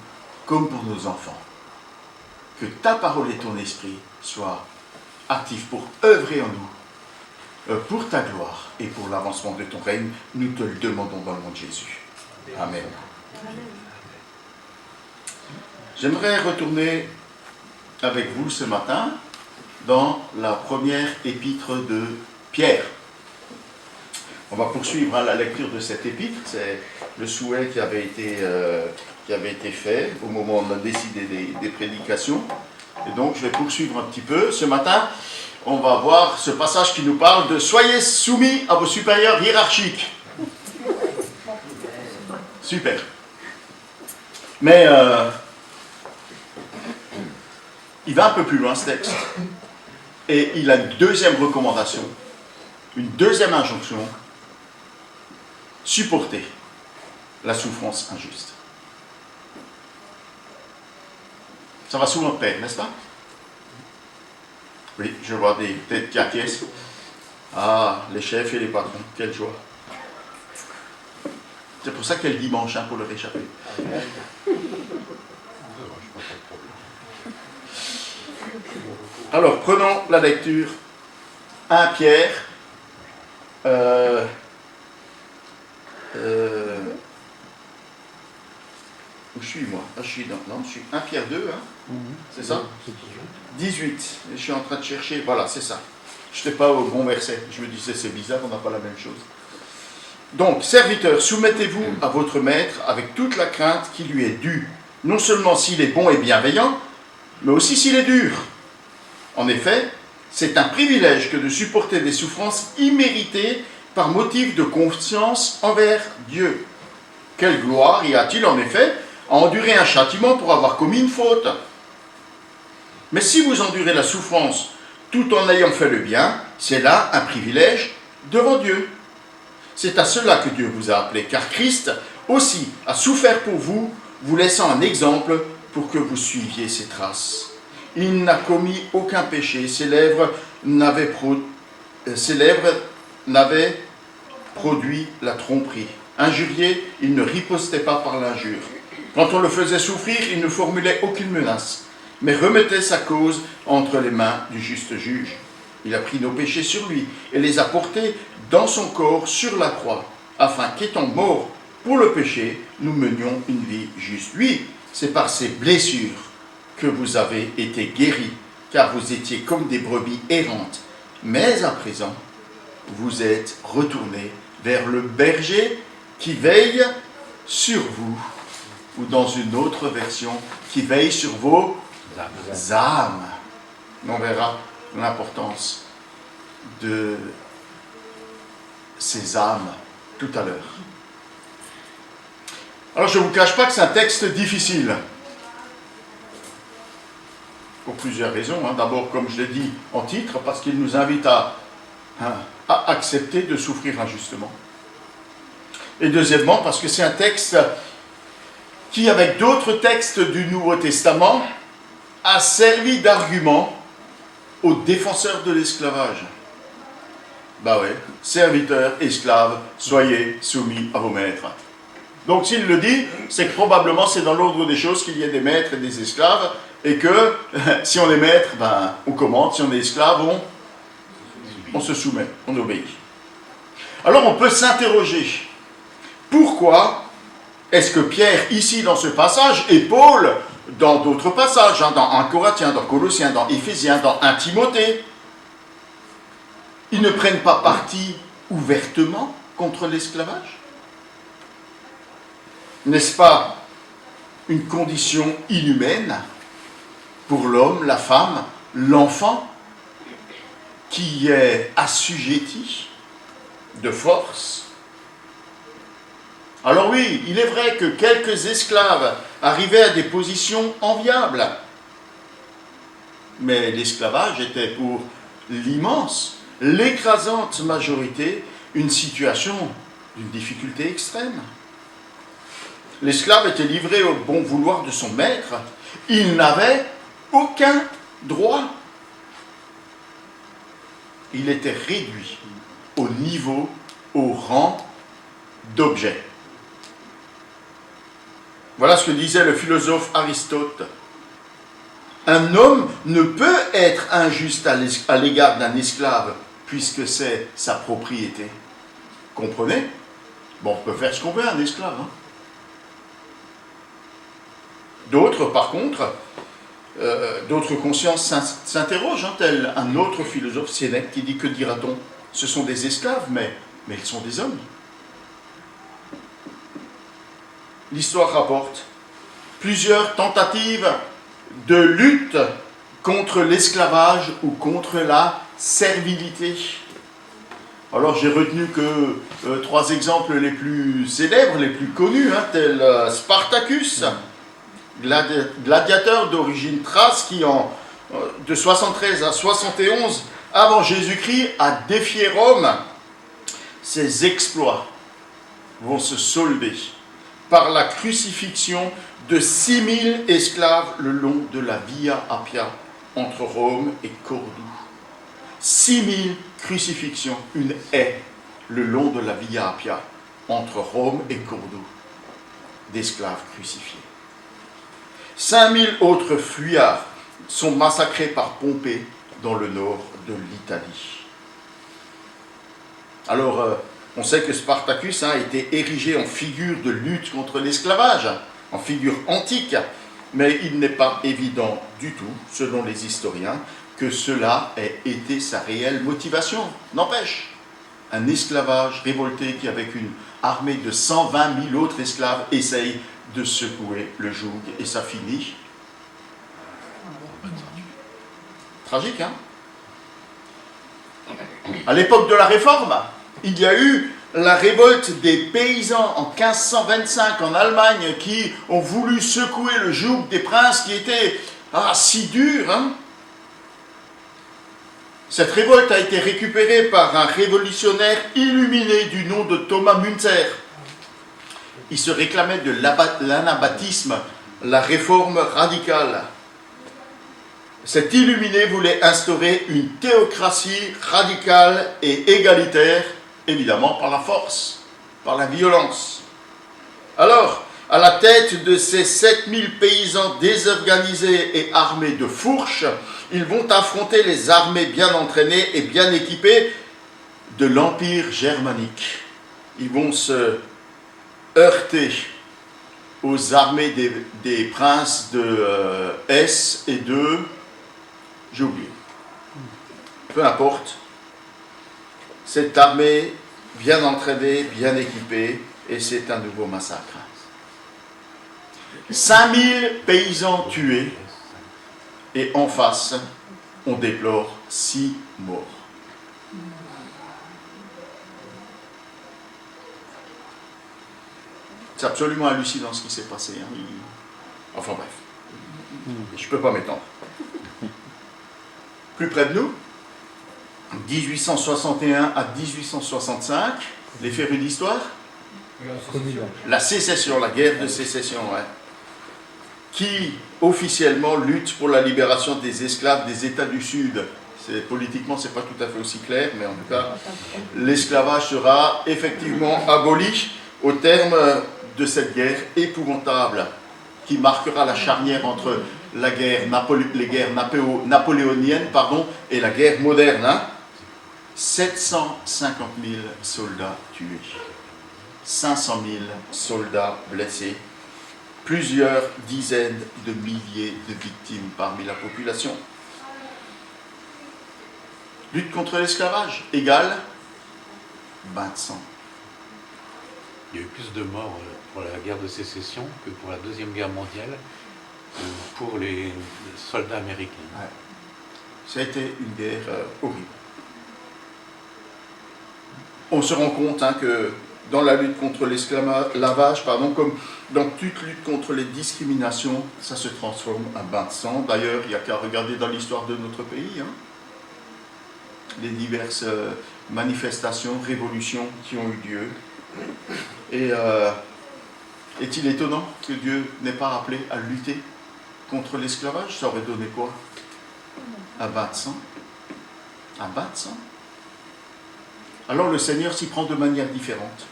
comme pour nos enfants. Que ta parole et ton esprit soient actifs pour œuvrer en nous, pour ta gloire et pour l'avancement de ton règne. Nous te le demandons dans le nom de Jésus. Amen. J'aimerais retourner avec vous ce matin dans la première épître de Pierre. On va poursuivre la lecture de cette épître. C'est le souhait qui avait été fait au moment où on a décidé des prédications. Et donc, je vais poursuivre un petit peu. Ce matin, on va voir ce passage qui nous parle de « Soyez soumis à vos supérieurs hiérarchiques ». Super. Mais il va un peu plus loin, ce texte. Et il a une deuxième recommandation, une deuxième injonction. Supporter la souffrance injuste. Ça va souvent de pair, n'est-ce pas? Oui, je vois des têtes qui acquiescent. Ah, les chefs et les patrons, quelle joie. C'est pour ça qu'il y a le dimanche, pour leur échapper. Alors, prenons la lecture. 1 Pierre. Où je suis moi? Je suis 1 Pierre 2, c'est ça? 18. Et je suis en train de chercher, voilà, c'est ça. Je n'étais pas au bon verset. Je me disais, c'est bizarre, on n'a pas la même chose. Donc, serviteurs, soumettez-vous à votre maître avec toute la crainte qui lui est due, non seulement s'il est bon et bienveillant, mais aussi s'il est dur. En effet, c'est un privilège que de supporter des souffrances imméritées par motif de confiance envers Dieu. Quelle gloire y a-t-il en effet à endurer un châtiment pour avoir commis une faute? Mais si vous endurez la souffrance tout en ayant fait le bien, c'est là un privilège devant Dieu. C'est à cela que Dieu vous a appelé, car Christ aussi a souffert pour vous, vous laissant un exemple pour que vous suiviez ses traces. Il n'a commis aucun péché, ses lèvres n'avaient produit la tromperie. Injurié, il ne ripostait pas par l'injure. Quand on le faisait souffrir, il ne formulait aucune menace, mais remettait sa cause entre les mains du juste juge. Il a pris nos péchés sur lui et les a portés dans son corps sur la croix, afin qu'étant morts pour le péché, nous menions une vie juste. Oui, c'est par ses blessures que vous avez été guéris, car vous étiez comme des brebis errantes. Mais à présent, vous êtes retournés vers le berger qui veille sur vous, ou dans une autre version, qui veille sur vos âmes. On verra l'importance de ces âmes tout à l'heure. Alors je ne vous cache pas que c'est un texte difficile. Pour plusieurs raisons. D'abord, comme je l'ai dit en titre, parce qu'il nous invite à accepter de souffrir injustement. Et deuxièmement, parce que c'est un texte qui, avec d'autres textes du Nouveau Testament, a servi d'argument aux défenseurs de l'esclavage. Bah ouais, serviteurs, esclaves, soyez soumis à vos maîtres. Donc s'il le dit, c'est que probablement c'est dans l'ordre des choses qu'il y ait des maîtres et des esclaves, et que si on est maître, ben, on commande, si on est esclave, on se soumet, on obéit. Alors on peut s'interroger, pourquoi est-ce que Pierre, ici dans ce passage, et Paul, dans d'autres passages, hein, dans 1 Corinthiens, dans Colossiens, dans Éphésiens, dans 1 Timothée, ils ne prennent pas parti ouvertement contre l'esclavage? N'est-ce pas une condition inhumaine pour l'homme, la femme, l'enfant, qui est assujetti de force? Alors oui, il est vrai que quelques esclaves arrivaient à des positions enviables, mais l'esclavage était pour l'écrasante majorité, une situation d'une difficulté extrême. L'esclave était livré au bon vouloir de son maître. Il n'avait aucun droit. Il était réduit au niveau, au rang d'objet. Voilà ce que disait le philosophe Aristote. Un homme ne peut être injuste à l'égard d'un esclave, puisque c'est sa propriété. Comprenez? Bon, on peut faire ce qu'on veut, un esclave. Hein. D'autres, par contre, d'autres consciences s'interrogent, hein, tel un autre philosophe, Sénèque, qui dit, que dira-t-on? Ce sont des esclaves, mais ils sont des hommes. L'histoire rapporte plusieurs tentatives de lutte contre l'esclavage ou contre la servilité. Alors j'ai retenu que 3 exemples les plus célèbres, les plus connus, hein, tels Spartacus, gladiateur d'origine thrace qui de 73 à 71 avant Jésus-Christ a défié Rome. Ses exploits vont se solder par la crucifixion de 6000 esclaves le long de la Via Appia entre Rome et Cordoue. 6000 crucifixions, une haie le long de la Via Appia entre Rome et Cordoue d'esclaves crucifiés. 5000 autres fuyards sont massacrés par Pompée dans le nord de l'Italie. Alors, on sait que Spartacus a été érigé en figure de lutte contre l'esclavage, en figure antique, mais il n'est pas évident du tout, selon les historiens, que cela ait été sa réelle motivation. N'empêche, un esclavage révolté qui, avec une armée de 120 000 autres esclaves, essaye de secouer le joug, et ça finit. Tragique, hein? À l'époque de la Réforme, il y a eu la révolte des paysans en 1525 en Allemagne qui ont voulu secouer le joug des princes qui étaient si dur. Hein? Cette révolte a été récupérée par un révolutionnaire illuminé du nom de Thomas Müntzer. Il se réclamait de l'anabaptisme, la réforme radicale. Cet illuminé voulait instaurer une théocratie radicale et égalitaire, évidemment par la force, par la violence. Alors, à la tête de ces 7000 paysans désorganisés et armés de fourches, ils vont affronter les armées bien entraînées et bien équipées de l'Empire germanique. Ils vont se heurter aux armées des princes de Hesse et de... j'ai oublié. Peu importe. Cette armée bien entraînée, bien équipée, et c'est un nouveau massacre. 5000 paysans tués, et en face, on déplore 6 morts. C'est absolument hallucinant ce qui s'est passé. Hein. Enfin bref, je ne peux pas m'étendre. Plus près de nous, 1861 à 1865, les férus d'histoire, la sécession, la guerre de sécession, ouais, qui officiellement lutte pour la libération des esclaves des États du Sud. Politiquement, ce n'est pas tout à fait aussi clair, mais en tout cas, l'esclavage sera effectivement aboli au terme de cette guerre épouvantable qui marquera la charnière entre les guerres napoléoniennes et la guerre moderne. 750 000 soldats tués, 500 000 soldats blessés, plusieurs dizaines de milliers de victimes parmi la population. Lutte contre l'esclavage égale bain de sang. Il y a eu plus de morts pour la guerre de sécession que pour la Deuxième Guerre mondiale, pour les soldats américains. Ouais. Ça a été une guerre horrible. On se rend compte que dans la lutte contre l'esclavage, comme dans toute lutte contre les discriminations, ça se transforme en bain de sang. D'ailleurs, il n'y a qu'à regarder dans l'histoire de notre pays, les diverses manifestations, révolutions qui ont eu lieu. Et est-il étonnant que Dieu n'ait pas appelé à lutter contre l'esclavage? Ça aurait donné quoi? Un bain de sang. Un bain de sang. Alors le Seigneur s'y prend de manière différente.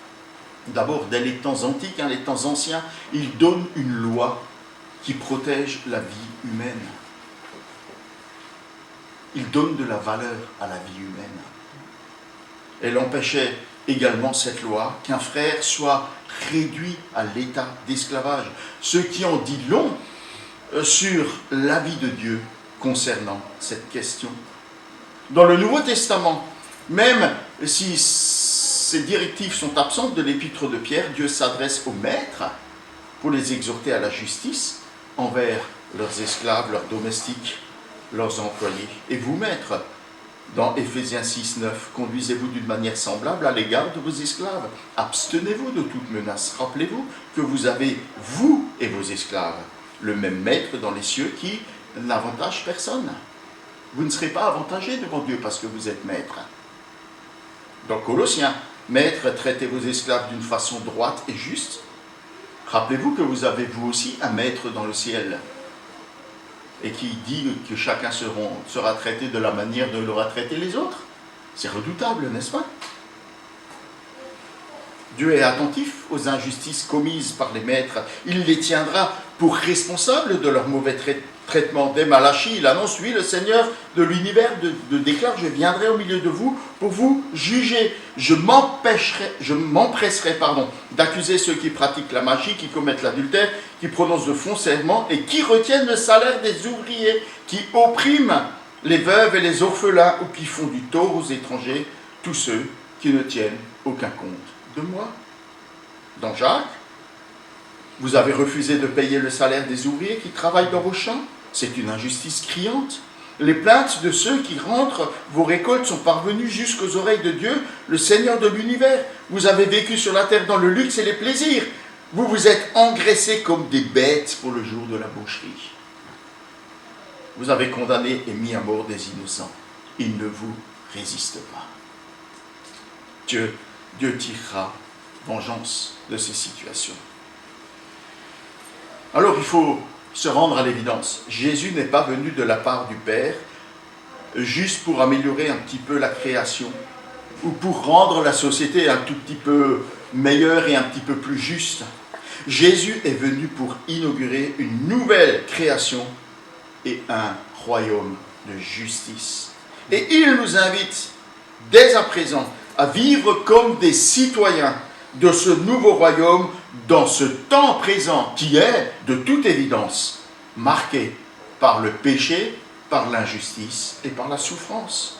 D'abord, dès les temps antiques, les temps anciens, il donne une loi qui protège la vie humaine. Il donne de la valeur à la vie humaine. Elle empêchait également cette loi qu'un frère soit réduit à l'état d'esclavage. Ce qui en dit long sur l'avis de Dieu concernant cette question. Dans le Nouveau Testament, même si ces directives sont absentes de l'épître de Pierre, Dieu s'adresse aux maîtres pour les exhorter à la justice envers leurs esclaves, leurs domestiques, leurs employés. Et vous, maîtres, dans Éphésiens 6, 9, conduisez-vous d'une manière semblable à l'égard de vos esclaves. Abstenez-vous de toute menace. Rappelez-vous que vous avez, vous et vos esclaves, le même maître dans les cieux qui n'avantage personne. Vous ne serez pas avantagés devant Dieu parce que vous êtes maître. Dans Colossiens, maîtres, traitez vos esclaves d'une façon droite et juste. Rappelez-vous que vous avez vous aussi un maître dans le ciel et qui dit que chacun sera traité de la manière dont il aura traité les autres. C'est redoutable, n'est-ce pas? Dieu est attentif aux injustices commises par les maîtres. Il les tiendra pour responsables de leur mauvais traitement. Dès Malachie, il annonce, oui, le Seigneur de l'univers déclare, je viendrai au milieu de vous pour vous juger. Je m'empresserai d'accuser ceux qui pratiquent la magie, qui commettent l'adultère, qui prononcent de faux serments et qui retiennent le salaire des ouvriers, qui oppriment les veuves et les orphelins ou qui font du tort aux étrangers, tous ceux qui ne tiennent aucun compte de moi. Dans Jacques, vous avez refusé de payer le salaire des ouvriers qui travaillent dans vos champs. C'est une injustice criante. Les plaintes de ceux qui rentrent vos récoltes sont parvenues jusqu'aux oreilles de Dieu, le Seigneur de l'univers. Vous avez vécu sur la terre dans le luxe et les plaisirs. Vous vous êtes engraissés comme des bêtes pour le jour de la boucherie. Vous avez condamné et mis à mort des innocents. Ils ne vous résistent pas. Dieu tirera vengeance de ces situations. Alors il faut se rendre à l'évidence. Jésus n'est pas venu de la part du Père juste pour améliorer un petit peu la création ou pour rendre la société un tout petit peu meilleure et un petit peu plus juste. Jésus est venu pour inaugurer une nouvelle création et un royaume de justice. Et il nous invite dès à présent à vivre comme des citoyens de ce nouveau royaume dans ce temps présent qui est, de toute évidence, marqué par le péché, par l'injustice et par la souffrance.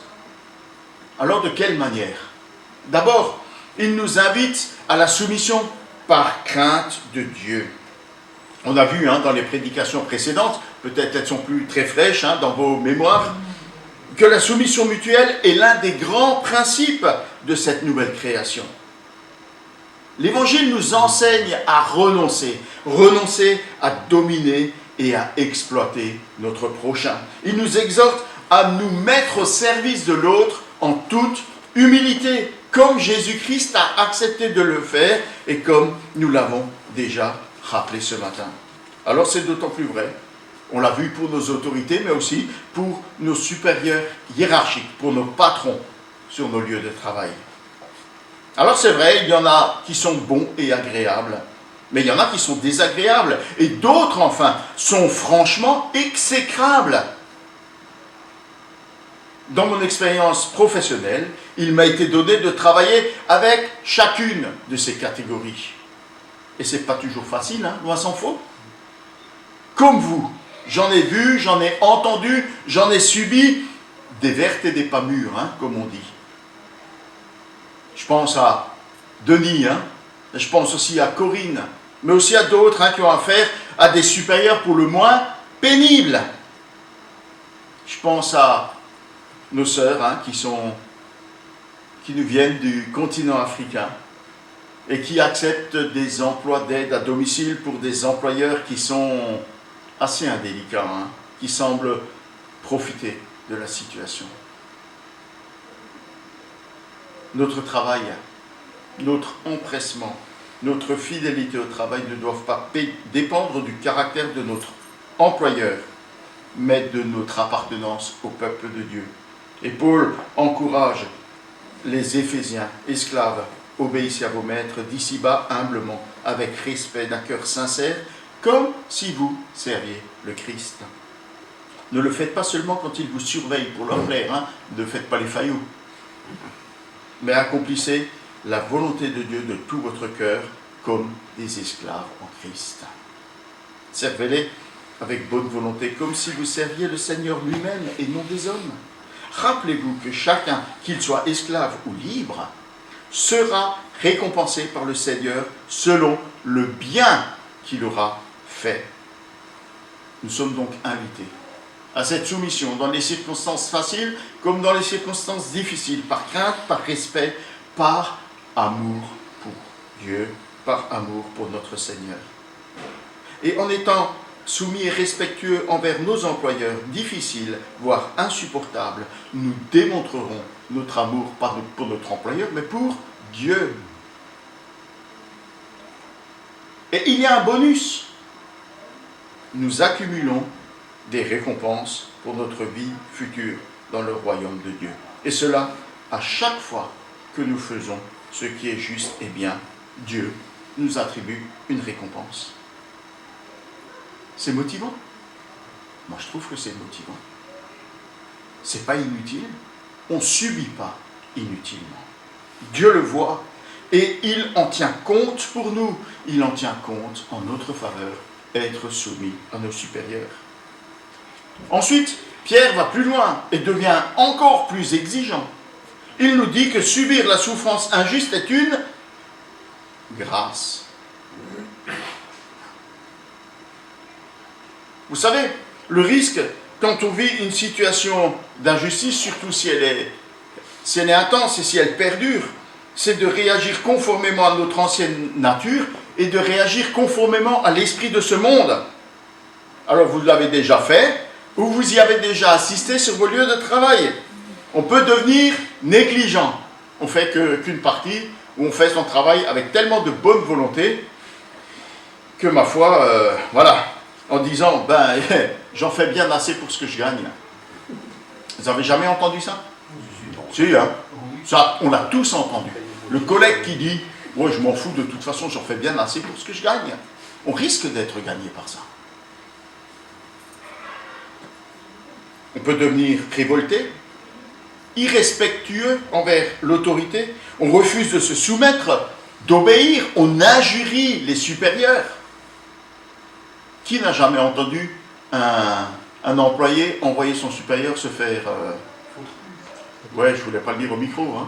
Alors de quelle manière? D'abord, il nous invite à la soumission par crainte de Dieu. On a vu dans les prédications précédentes, peut-être elles sont plus très fraîches dans vos mémoires, que la soumission mutuelle est l'un des grands principes de cette nouvelle création. L'Évangile nous enseigne à renoncer à dominer et à exploiter notre prochain. Il nous exhorte à nous mettre au service de l'autre en toute humilité, comme Jésus-Christ a accepté de le faire et comme nous l'avons déjà rappelé ce matin. Alors c'est d'autant plus vrai. On l'a vu pour nos autorités, mais aussi pour nos supérieurs hiérarchiques, pour nos patrons sur nos lieux de travail. Alors c'est vrai, il y en a qui sont bons et agréables, mais il y en a qui sont désagréables, et d'autres, enfin, sont franchement exécrables. Dans mon expérience professionnelle, il m'a été donné de travailler avec chacune de ces catégories. Et c'est pas toujours facile, hein, loin s'en faut. Comme vous, j'en ai vu, j'en ai entendu, j'en ai subi des vertes et des pas mûres, hein, comme on dit. Je pense à Denis, hein, je pense aussi à Corinne, mais aussi à d'autres qui ont affaire à des supérieurs pour le moins pénibles. Je pense à nos sœurs qui nous viennent du continent africain et qui acceptent des emplois d'aide à domicile pour des employeurs qui sont assez indélicats, qui semblent profiter de la situation. Notre travail, notre empressement, notre fidélité au travail ne doivent pas dépendre du caractère de notre employeur, mais de notre appartenance au peuple de Dieu. Et Paul encourage les Éphésiens, esclaves, obéissez à vos maîtres d'ici-bas humblement, avec respect d'un cœur sincère, comme si vous serviez le Christ. Ne le faites pas seulement quand ils vous surveillent pour leur plaire, ne faites pas les faillots, mais accomplissez la volonté de Dieu de tout votre cœur, comme des esclaves en Christ. Servez-les avec bonne volonté, comme si vous serviez le Seigneur lui-même et non des hommes. Rappelez-vous que chacun, qu'il soit esclave ou libre, sera récompensé par le Seigneur selon le bien qu'il aura fait. Nous sommes donc invités à cette soumission dans les circonstances faciles comme dans les circonstances difficiles, par crainte, par respect, par amour pour Dieu, par amour pour notre Seigneur. Et en étant soumis et respectueux envers nos employeurs difficiles, voire insupportables, nous démontrerons notre amour, pas pour notre employeur, mais pour Dieu. Et il y a un bonus. Nous accumulons des récompenses pour notre vie future dans le royaume de Dieu. Et cela, à chaque fois que nous faisons ce qui est juste et bien, Dieu nous attribue une récompense. C'est motivant. Moi, je trouve que c'est motivant. C'est pas inutile. On ne subit pas inutilement. Dieu le voit et il en tient compte pour nous. Il en tient compte en notre faveur, être soumis à nos supérieurs. Ensuite, Pierre va plus loin et devient encore plus exigeant. Il nous dit que subir la souffrance injuste est une grâce. Vous savez, le risque, quand on vit une situation d'injustice, surtout si elle est intense et si elle perdure, c'est de réagir conformément à notre ancienne nature et de réagir conformément à l'esprit de ce monde. Alors vous l'avez déjà fait, ou vous y avez déjà assisté sur vos lieux de travail. On peut devenir négligent. On fait qu'une partie, où on fait son travail avec tellement de bonne volonté, que ma foi, en disant, j'en fais bien assez pour ce que je gagne. Vous avez jamais entendu ça? Si, hein? Ça, on l'a tous entendu. Le collègue qui dit, ouais, je m'en fous, de toute façon, j'en fais bien assez pour ce que je gagne. On risque d'être gagné par ça. On peut devenir révolté, irrespectueux envers l'autorité. On refuse de se soumettre, d'obéir. On injurie les supérieurs. Qui n'a jamais entendu un employé envoyer son supérieur se faire... Ouais, je ne voulais pas le dire au micro,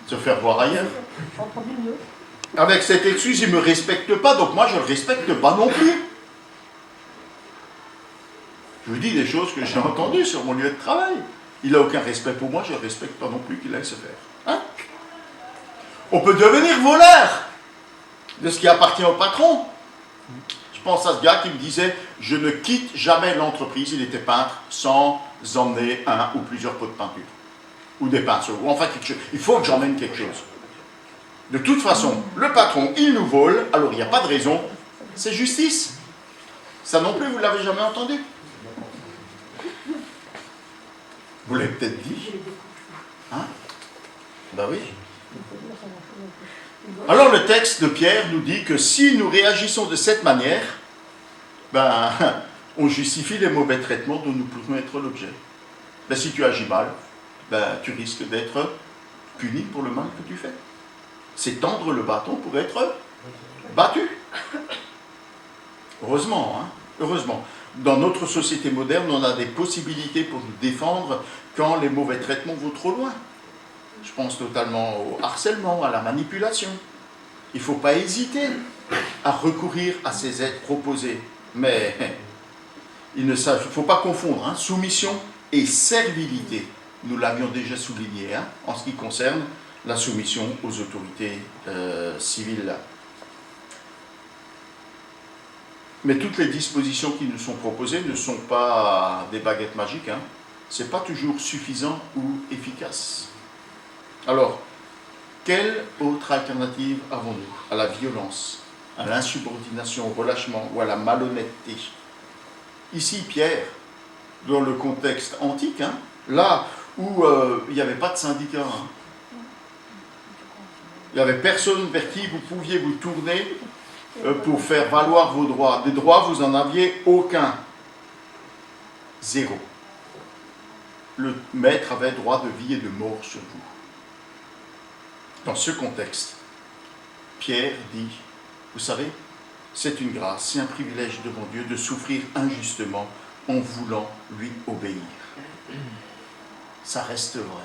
se faire voir ailleurs. Avec cette excuse, il ne me respecte pas, donc moi je ne le respecte pas non plus. Je vous dis des choses que j'ai entendues sur mon lieu de travail. Il n'a aucun respect pour moi, je ne le respecte pas non plus qu'il aille se faire. On peut devenir voleur de ce qui appartient au patron. Je pense à ce gars qui me disait, je ne quitte jamais l'entreprise, il était peintre, sans emmener un ou plusieurs pots de peinture. Ou des pinceaux, ou enfin quelque chose. Il faut que j'emmène quelque chose. De toute façon, le patron, il nous vole, alors il n'y a pas de raison, c'est justice. Ça non plus, vous ne l'avez jamais entendu? Vous l'avez peut-être dit. Hein? Ben oui. Alors le texte de Pierre nous dit que si nous réagissons de cette manière, ben, on justifie les mauvais traitements dont nous pouvons être l'objet. Ben, si tu agis mal, ben, tu risques d'être puni pour le mal que tu fais. C'est tendre le bâton pour être battu. Heureusement, hein? Heureusement. Dans notre société moderne, on a des possibilités pour nous défendre quand les mauvais traitements vont trop loin. Je pense totalement au harcèlement, à la manipulation. Il ne faut pas hésiter à recourir à ces aides proposées. Mais il ne faut pas confondre hein, soumission et servilité. Nous l'avions déjà souligné hein, en ce qui concerne la soumission aux autorités civiles. Mais toutes les dispositions qui nous sont proposées ne sont pas des baguettes magiques. Hein. Ce n'est pas toujours suffisant ou efficace. Alors, quelle autre alternative avons-nous à la violence, à l'insubordination, au relâchement ou à la malhonnêteté? Ici, Pierre, dans le contexte antique, hein, là où il n'y avait pas de syndicat, hein, il n'y avait personne vers qui vous pouviez vous tourner pour faire valoir vos droits. Des droits, vous n'en aviez aucun. Zéro. Le maître avait droit de vie et de mort sur vous. Dans ce contexte, Pierre dit, vous savez, c'est une grâce, c'est un privilège devant Dieu de souffrir injustement en voulant lui obéir. Ça reste vrai.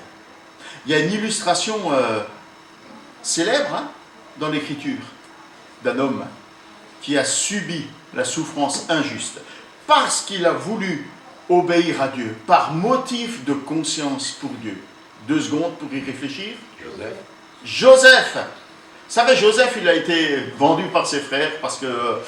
Il y a une illustration célèbre hein, dans l'Écriture d'un homme qui a subi la souffrance injuste parce qu'il a voulu obéir à Dieu, par motif de conscience pour Dieu. 2 secondes pour y réfléchir. Joseph. Vous savez, Joseph, il a été vendu par ses frères parce que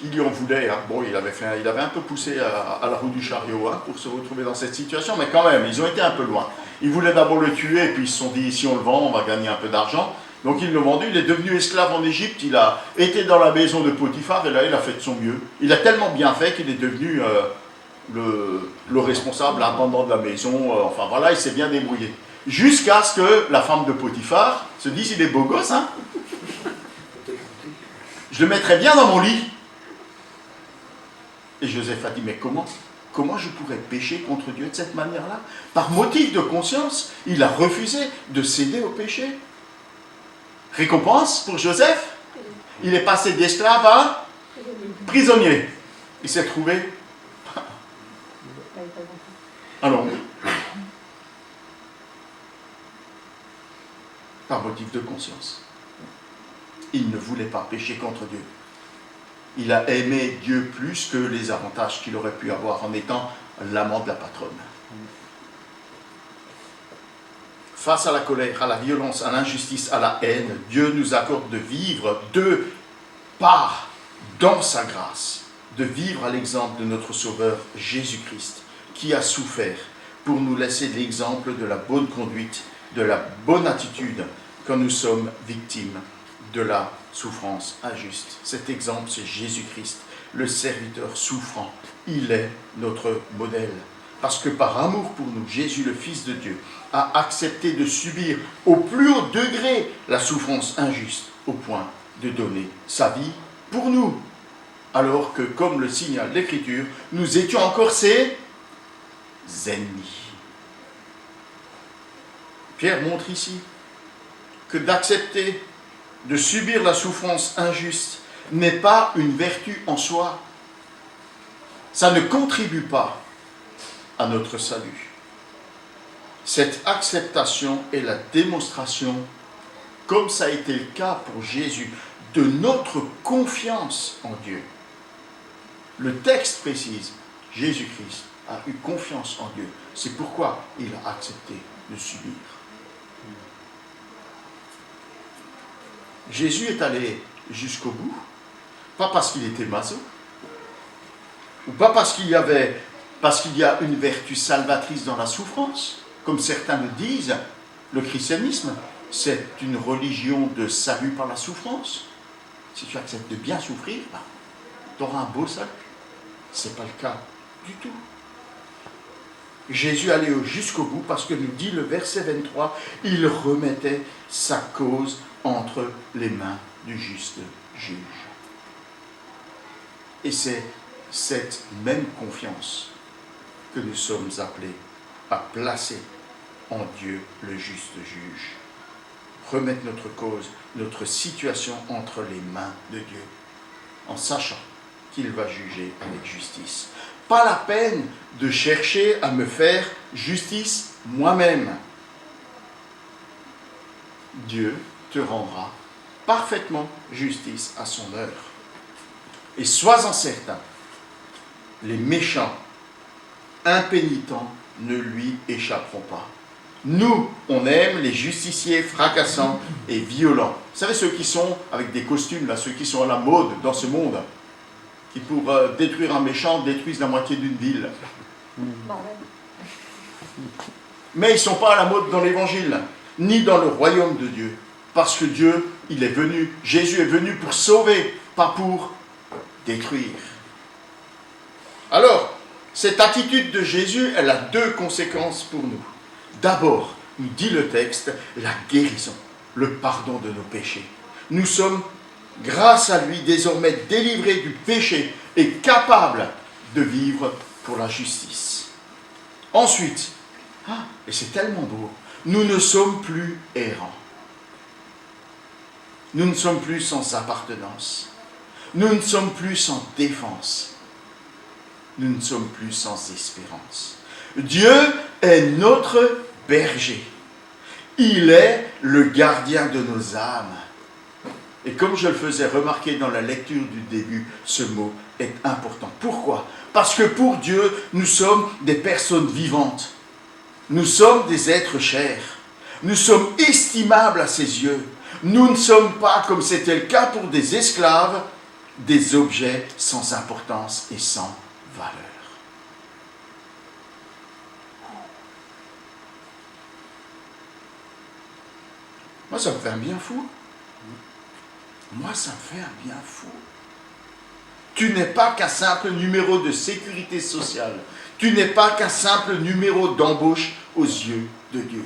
il lui en voulait. Hein. Bon, il avait un peu poussé à la roue du chariot hein, pour se retrouver dans cette situation, mais quand même, ils ont été un peu loin. Ils voulaient d'abord le tuer, et puis ils se sont dit, si on le vend, on va gagner un peu d'argent. Donc ils l'ont vendu, il est devenu esclave en Égypte, il a été dans la maison de Potiphar, et là, il a fait de son mieux. Il a tellement bien fait qu'il est devenu le responsable, l'intendant de la maison, enfin voilà, il s'est bien débrouillé. Jusqu'à ce que la femme de Potiphar se dise, il est beau gosse, hein? Je le mettrais bien dans mon lit. Et Joseph a dit, mais comment je pourrais pécher contre Dieu de cette manière-là? Par motif de conscience, il a refusé de céder au péché. Récompense pour Joseph, il est passé d'esclave à prisonnier. Il s'est trouvé à Londres. Par motif de conscience. Il ne voulait pas pécher contre Dieu. Il a aimé Dieu plus que les avantages qu'il aurait pu avoir en étant l'amant de la patronne. Face à la colère, à la violence, à l'injustice, à la haine, Dieu nous accorde de vivre de part dans sa grâce, de vivre à l'exemple de notre Sauveur Jésus-Christ, qui a souffert pour nous laisser l'exemple de la bonne conduite, de la bonne attitude quand nous sommes victimes de la souffrance injuste. Cet exemple, c'est Jésus-Christ, le serviteur souffrant. Il est notre modèle. Parce que par amour pour nous, Jésus, le Fils de Dieu, a accepté de subir au plus haut degré la souffrance injuste, au point de donner sa vie pour nous. Alors que, comme le signale l'Écriture, nous étions encore ses ennemis. Pierre montre ici que d'accepter de subir la souffrance injuste n'est pas une vertu en soi. Ça ne contribue pas à notre salut. Cette acceptation est la démonstration, comme ça a été le cas pour Jésus, de notre confiance en Dieu. Le texte précise, Jésus-Christ a eu confiance en Dieu. C'est pourquoi il a accepté de subir. Jésus est allé jusqu'au bout, pas parce qu'il était maso, ou pas parce qu'il y a une vertu salvatrice dans la souffrance, comme certains le disent. Le christianisme, c'est une religion de salut par la souffrance. Si tu acceptes de bien souffrir, tu auras un beau salut. Ce n'est pas le cas du tout. Jésus allait jusqu'au bout parce que nous dit le verset 23, il remettait sa cause entre les mains du juste juge. Et c'est cette même confiance que nous sommes appelés à placer en Dieu le juste juge. Remettre notre cause, notre situation entre les mains de Dieu, en sachant qu'il va juger avec justice. Pas la peine de chercher à me faire justice moi-même. Dieu te rendra parfaitement justice à son heure. Et sois-en certain, les méchants, impénitents, ne lui échapperont pas. Nous, on aime les justiciers fracassants et violents. Vous savez, ceux qui sont avec des costumes, là, ceux qui sont à la mode dans ce monde, qui pour détruire un méchant, détruisent la moitié d'une ville. Mais ils ne sont pas à la mode dans l'évangile, ni dans le royaume de Dieu. Parce que Dieu, il est venu, Jésus est venu pour sauver, pas pour détruire. Alors, cette attitude de Jésus, elle a deux conséquences pour nous. D'abord, nous dit le texte, la guérison, le pardon de nos péchés. Nous sommes, grâce à lui, désormais délivrés du péché et capables de vivre pour la justice. Ensuite, et c'est tellement beau, nous ne sommes plus errants. Nous ne sommes plus sans appartenance. Nous ne sommes plus sans défense. Nous ne sommes plus sans espérance. Dieu est notre berger. Il est le gardien de nos âmes. Et comme je le faisais remarquer dans la lecture du début, ce mot est important. Pourquoi? Parce que pour Dieu, nous sommes des personnes vivantes. Nous sommes des êtres chers. Nous sommes estimables à ses yeux. Nous ne sommes pas, comme c'était le cas pour des esclaves, des objets sans importance et sans valeur. Moi, ça me fait un bien fou. Moi, ça me fait un bien fou. Tu n'es pas qu'un simple numéro de sécurité sociale. Tu n'es pas qu'un simple numéro d'embauche aux yeux de Dieu.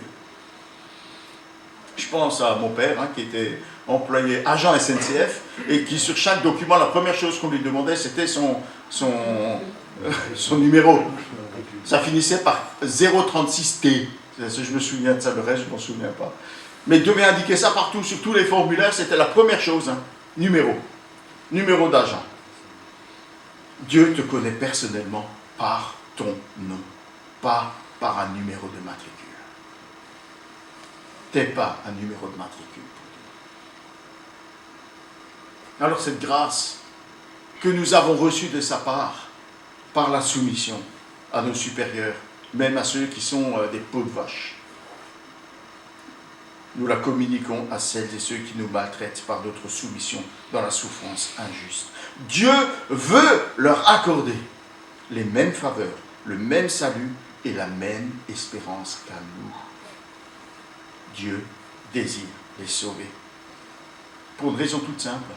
Je pense à mon père, qui était employé agent SNCF, et qui sur chaque document, la première chose qu'on lui demandait, c'était son numéro. Ça finissait par 036T. Je me souviens de ça, le reste, je ne m'en souviens pas. Mais il devait indiquer ça partout, sur tous les formulaires, c'était la première chose. Numéro d'agent. Dieu te connaît personnellement par ton nom, pas par un numéro de matricule. Tu n'es pas un numéro de matricule. Alors cette grâce que nous avons reçue de sa part, par la soumission à nos supérieurs, même à ceux qui sont des peaux de vache, nous la communiquons à celles et ceux qui nous maltraitent par notre soumission dans la souffrance injuste. Dieu veut leur accorder les mêmes faveurs, le même salut et la même espérance qu'à nous. Dieu désire les sauver. Pour une raison toute simple,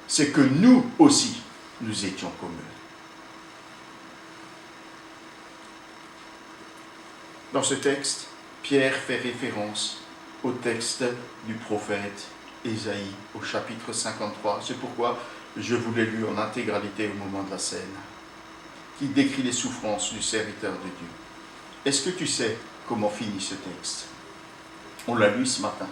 c'est que nous aussi, nous étions comme eux. Dans ce texte, Pierre fait référence au texte du prophète Ésaïe, au chapitre 53. C'est pourquoi je vous l'ai lu en intégralité au moment de la scène, qui décrit les souffrances du serviteur de Dieu. Est-ce que tu sais comment finit ce texte? On l'a lu ce matin.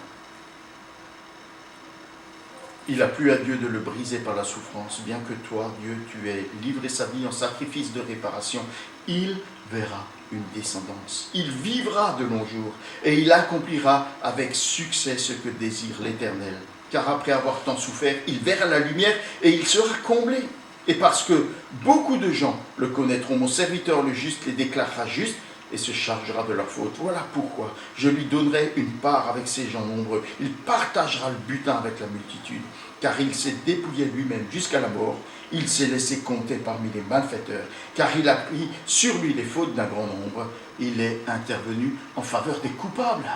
Il a plu à Dieu de le briser par la souffrance, bien que toi, Dieu, tu aies livré sa vie en sacrifice de réparation. Il verra une descendance. Il vivra de longs jours et il accomplira avec succès ce que désire l'Éternel. Car après avoir tant souffert, il verra la lumière et il sera comblé. Et parce que beaucoup de gens le connaîtront, mon serviteur le juste les déclarera justes et se chargera de leurs fautes. Voilà pourquoi je lui donnerai une part avec ces gens nombreux. Il partagera le butin avec la multitude, car il s'est dépouillé lui-même jusqu'à la mort. Il s'est laissé compter parmi les malfaiteurs, car il a pris sur lui les fautes d'un grand nombre. Il est intervenu en faveur des coupables.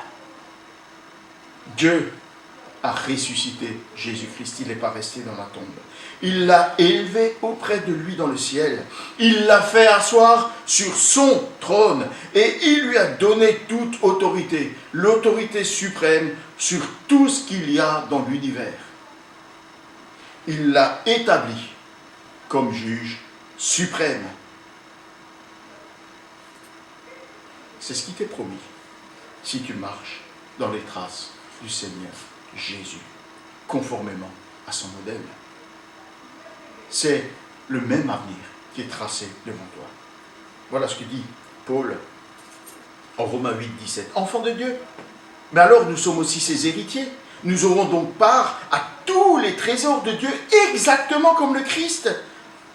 Dieu a ressuscité Jésus-Christ. Il n'est pas resté dans la tombe. Il l'a élevé auprès de lui dans le ciel. Il l'a fait asseoir sur son trône et il lui a donné toute autorité, l'autorité suprême sur tout ce qu'il y a dans l'univers. Il l'a établi comme juge suprême. C'est ce qui t'est promis si tu marches dans les traces du Seigneur Jésus, conformément à son modèle. C'est le même avenir qui est tracé devant toi. Voilà ce que dit Paul en Romains 8, 17. Enfants de Dieu, mais alors nous sommes aussi ses héritiers. Nous aurons donc part à tous les trésors de Dieu, exactement comme le Christ.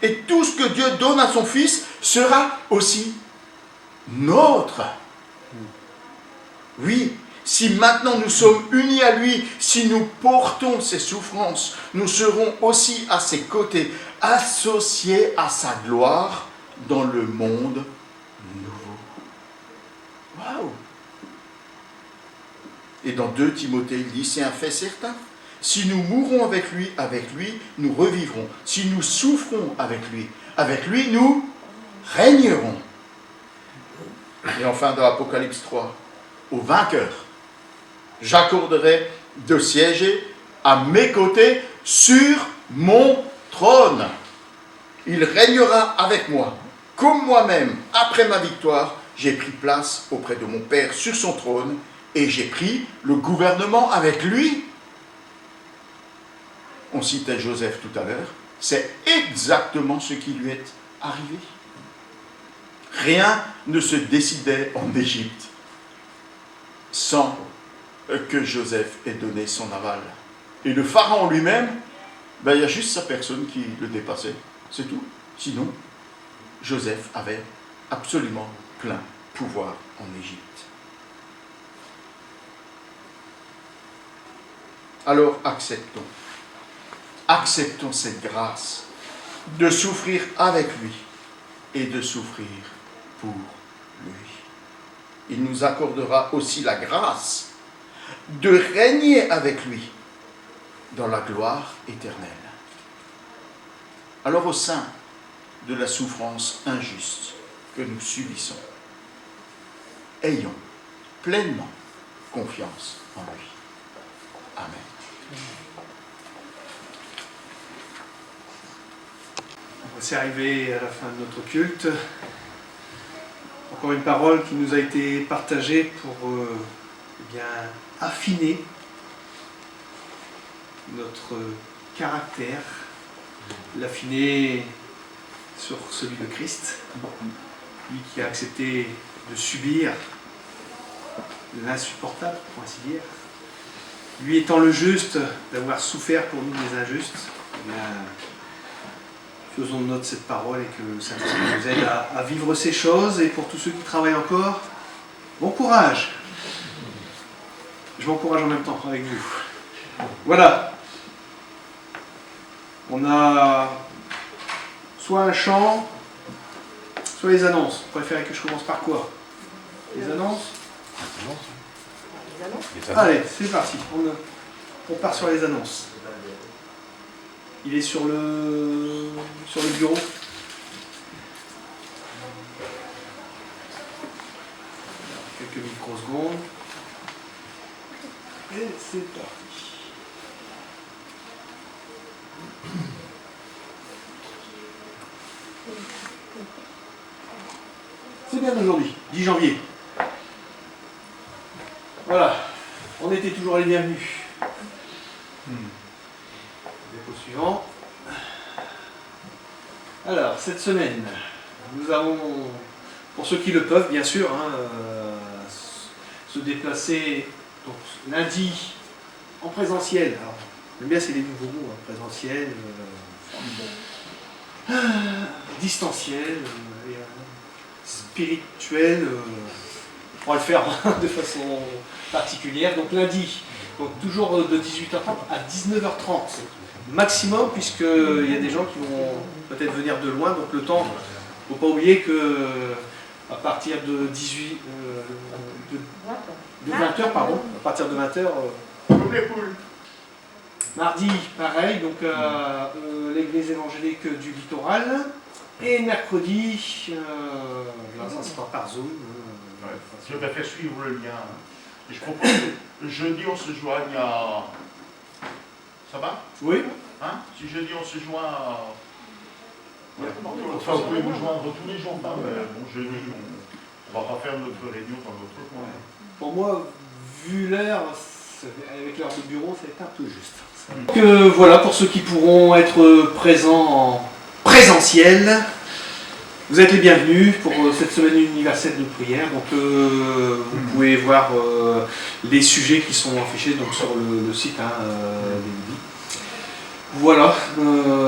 Et tout ce que Dieu donne à son Fils sera aussi nôtre. Oui, si maintenant nous sommes unis à lui, si nous portons ses souffrances, nous serons aussi à ses côtés, associés à sa gloire dans le monde nouveau. Waouh! Et dans 2 Timothée, il dit, c'est un fait certain. Si nous mourrons avec lui, nous revivrons. Si nous souffrons avec lui, nous régnerons. Et enfin, dans Apocalypse 3, au vainqueur, j'accorderai de siéger à mes côtés sur mon trône. Il régnera avec moi, comme moi-même, après ma victoire, j'ai pris place auprès de mon Père sur son trône et j'ai pris le gouvernement avec lui. On citait Joseph tout à l'heure, c'est exactement ce qui lui est arrivé. Rien ne se décidait en Égypte sans que Joseph ait donné son aval. Et le pharaon lui-même, il y a juste sa personne qui le dépassait, c'est tout. Sinon, Joseph avait absolument plein pouvoir en Égypte. Alors acceptons cette grâce de souffrir avec lui et de souffrir pour lui. Il nous accordera aussi la grâce de régner avec lui dans la gloire éternelle. Alors au sein de la souffrance injuste que nous subissons, ayons pleinement confiance en lui. Amen. C'est arrivé à la fin de notre culte. Encore une parole qui nous a été partagée pour affiner notre caractère, l'affiner sur celui de Christ, lui qui a accepté de subir l'insupportable, pour ainsi dire. Lui étant le juste, d'avoir souffert pour nous les injustes, faisons note de cette parole et que le Saint-Esprit nous aide à vivre ces choses. Et pour tous ceux qui travaillent encore, bon courage. Je m'encourage en même temps avec vous. Voilà. On a soit un chant, soit les annonces. Vous préférez que je commence par quoi? Les annonces? Allez, c'est parti. On part sur les annonces. Il est sur le bureau. Quelques microsecondes. Et c'est parti. C'est bien aujourd'hui, 10 janvier. Voilà, on était toujours les bienvenus. Dépôt suivant. Alors, cette semaine, nous avons, pour ceux qui le peuvent, bien sûr, se déplacer donc, lundi en présentiel. Alors, j'aime bien, c'est les nouveaux mots, présentiel, distanciel, spirituel. On va le faire de façon particulière. Donc lundi, donc toujours de 18h30 à 19h30 maximum, puisqu'il y a des gens qui vont peut-être venir de loin. Donc le temps, il ne faut pas oublier que à partir de 20h, à partir de 20h, Comme les poules. Mardi, pareil, donc l'église évangélique du littoral. Et mercredi, là ça sera par Zoom. Je vais faire suivre le lien. Et je propose que jeudi on se joigne à... Ça va? Oui. Hein? Si jeudi on se joint à... Enfin, vous pouvez vous joindre tous les jours, hein, mais bon, jeudi, on va pas faire notre réunion dans notre coin. Pour moi, vu l'heure, avec l'heure de bureau, ça va être un peu juste. Donc voilà, pour ceux qui pourront être présents en présentiel, vous êtes les bienvenus pour cette semaine universelle de prière. Donc vous pouvez voir les sujets qui sont affichés donc, sur le site d'Elodie. Voilà,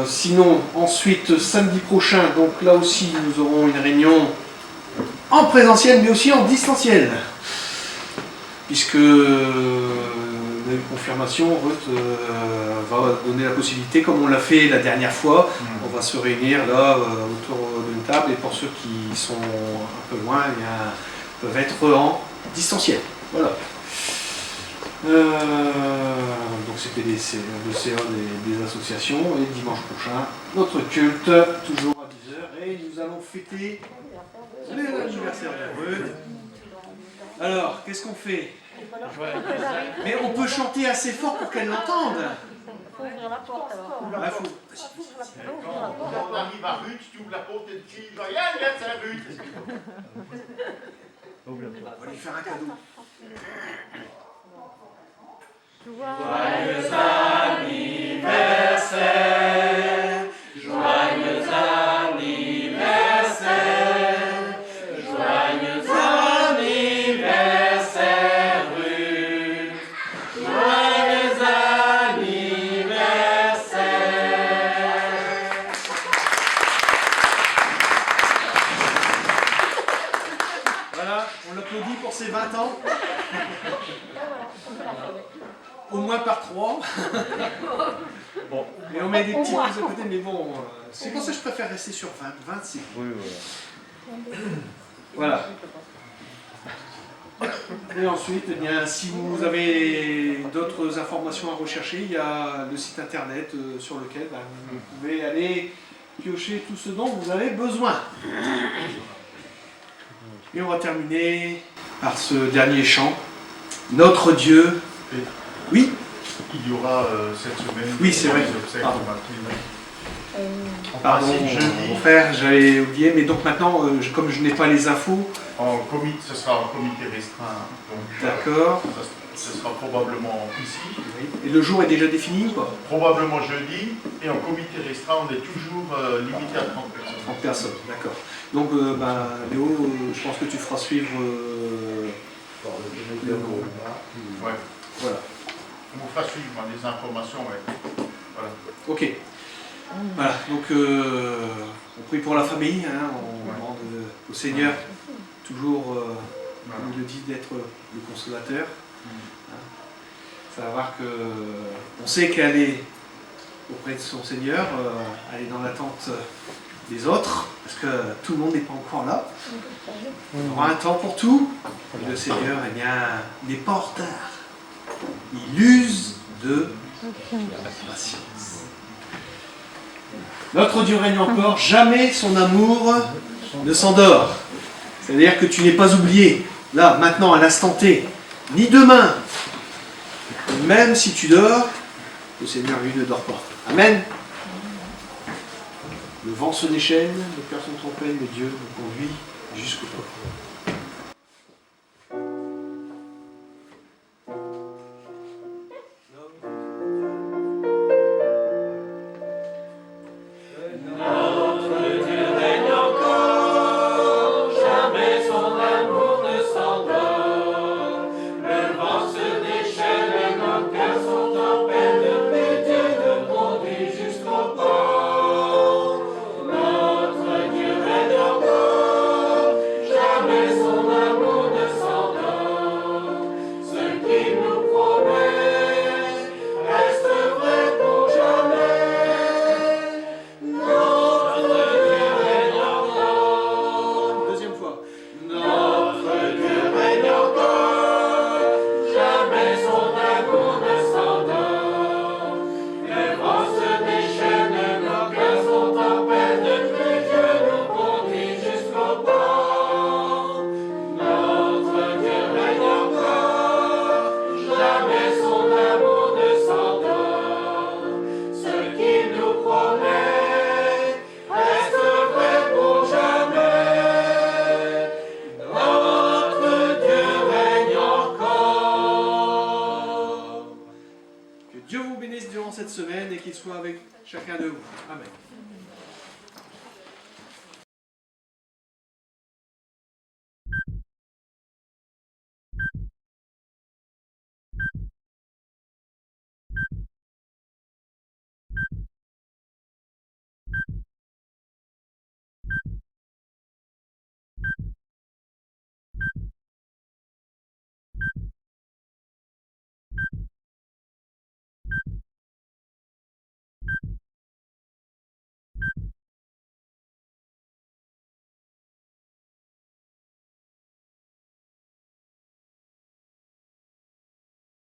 sinon ensuite samedi prochain, donc là aussi nous aurons une réunion en présentiel mais aussi en distanciel. Puisque on a eu confirmation, Ruth va donner la possibilité, comme on l'a fait la dernière fois, on va se réunir là autour d'une table et pour ceux qui sont un peu loin, eh bien, peuvent être en distanciel. Voilà. Donc c'était le CA des associations et dimanche prochain, notre culte, toujours à 10h et nous allons fêter l'anniversaire de Ruth. Alors, qu'est-ce qu'on fait? Mais on peut chanter assez fort pour qu'elle l'entende. Il faut ouvrir la porte alors. Ah, faut... Quand on arrive à Ruth, tu ouvres la porte et tu dis joyeux anniversaire Ruth. On va lui faire un cadeau. Joyeux anniversaire, joyeux anniversaire, joyeux anniversaire, Ruth, joyeux anniversaire. Voilà, on l'applaudit pour ses 20 ans. Au moins par 3. Bon. Et on met des petits pouces à côté, mais bon, c'est pour ça que je préfère rester sur 20. 20, c'est... Oui, voilà. Et ensuite, eh bien, si vous avez d'autres informations à rechercher, il y a le site internet sur lequel vous pouvez aller piocher tout ce dont vous avez besoin. Et on va terminer par ce dernier chant. Notre Dieu. Oui. Il y aura cette semaine. Oui, c'est vrai. Pardon, mon frère, j'avais oublié, mais donc maintenant, comme je n'ai pas les infos... Ce sera en comité restreint. D'accord. Ce sera probablement ici. Oui. Et le jour est déjà défini ou pas? Probablement jeudi. Et en comité restreint, on est toujours limité à 30 personnes. 30 personnes, d'accord. Donc, Léo, je pense que tu feras suivre... Ouais. Voilà. On vous fera suivre des informations. Ouais. Voilà. Ok. Voilà, donc on prie pour la famille, hein, on demande au Seigneur toujours, comme il le dit, d'être le consolateur. Savoir que on sait qu'elle est auprès de son Seigneur, elle est dans l'attente des autres, parce que tout le monde n'est pas encore là. Il aura un temps pour tout. Et le Seigneur, eh bien, n'est pas en retard. Il use de patience. Notre Dieu règne encore, jamais son amour ne s'endort. C'est-à-dire que tu n'es pas oublié, là, maintenant, à l'instant T, ni demain. Même si tu dors, le Seigneur, lui, ne dort pas. Amen. Le vent se déchaîne, le cœur sont en peine, mais Dieu nous conduit jusqu'au bout. Jamais semaine et qu'il soit avec chacun de vous. Amen.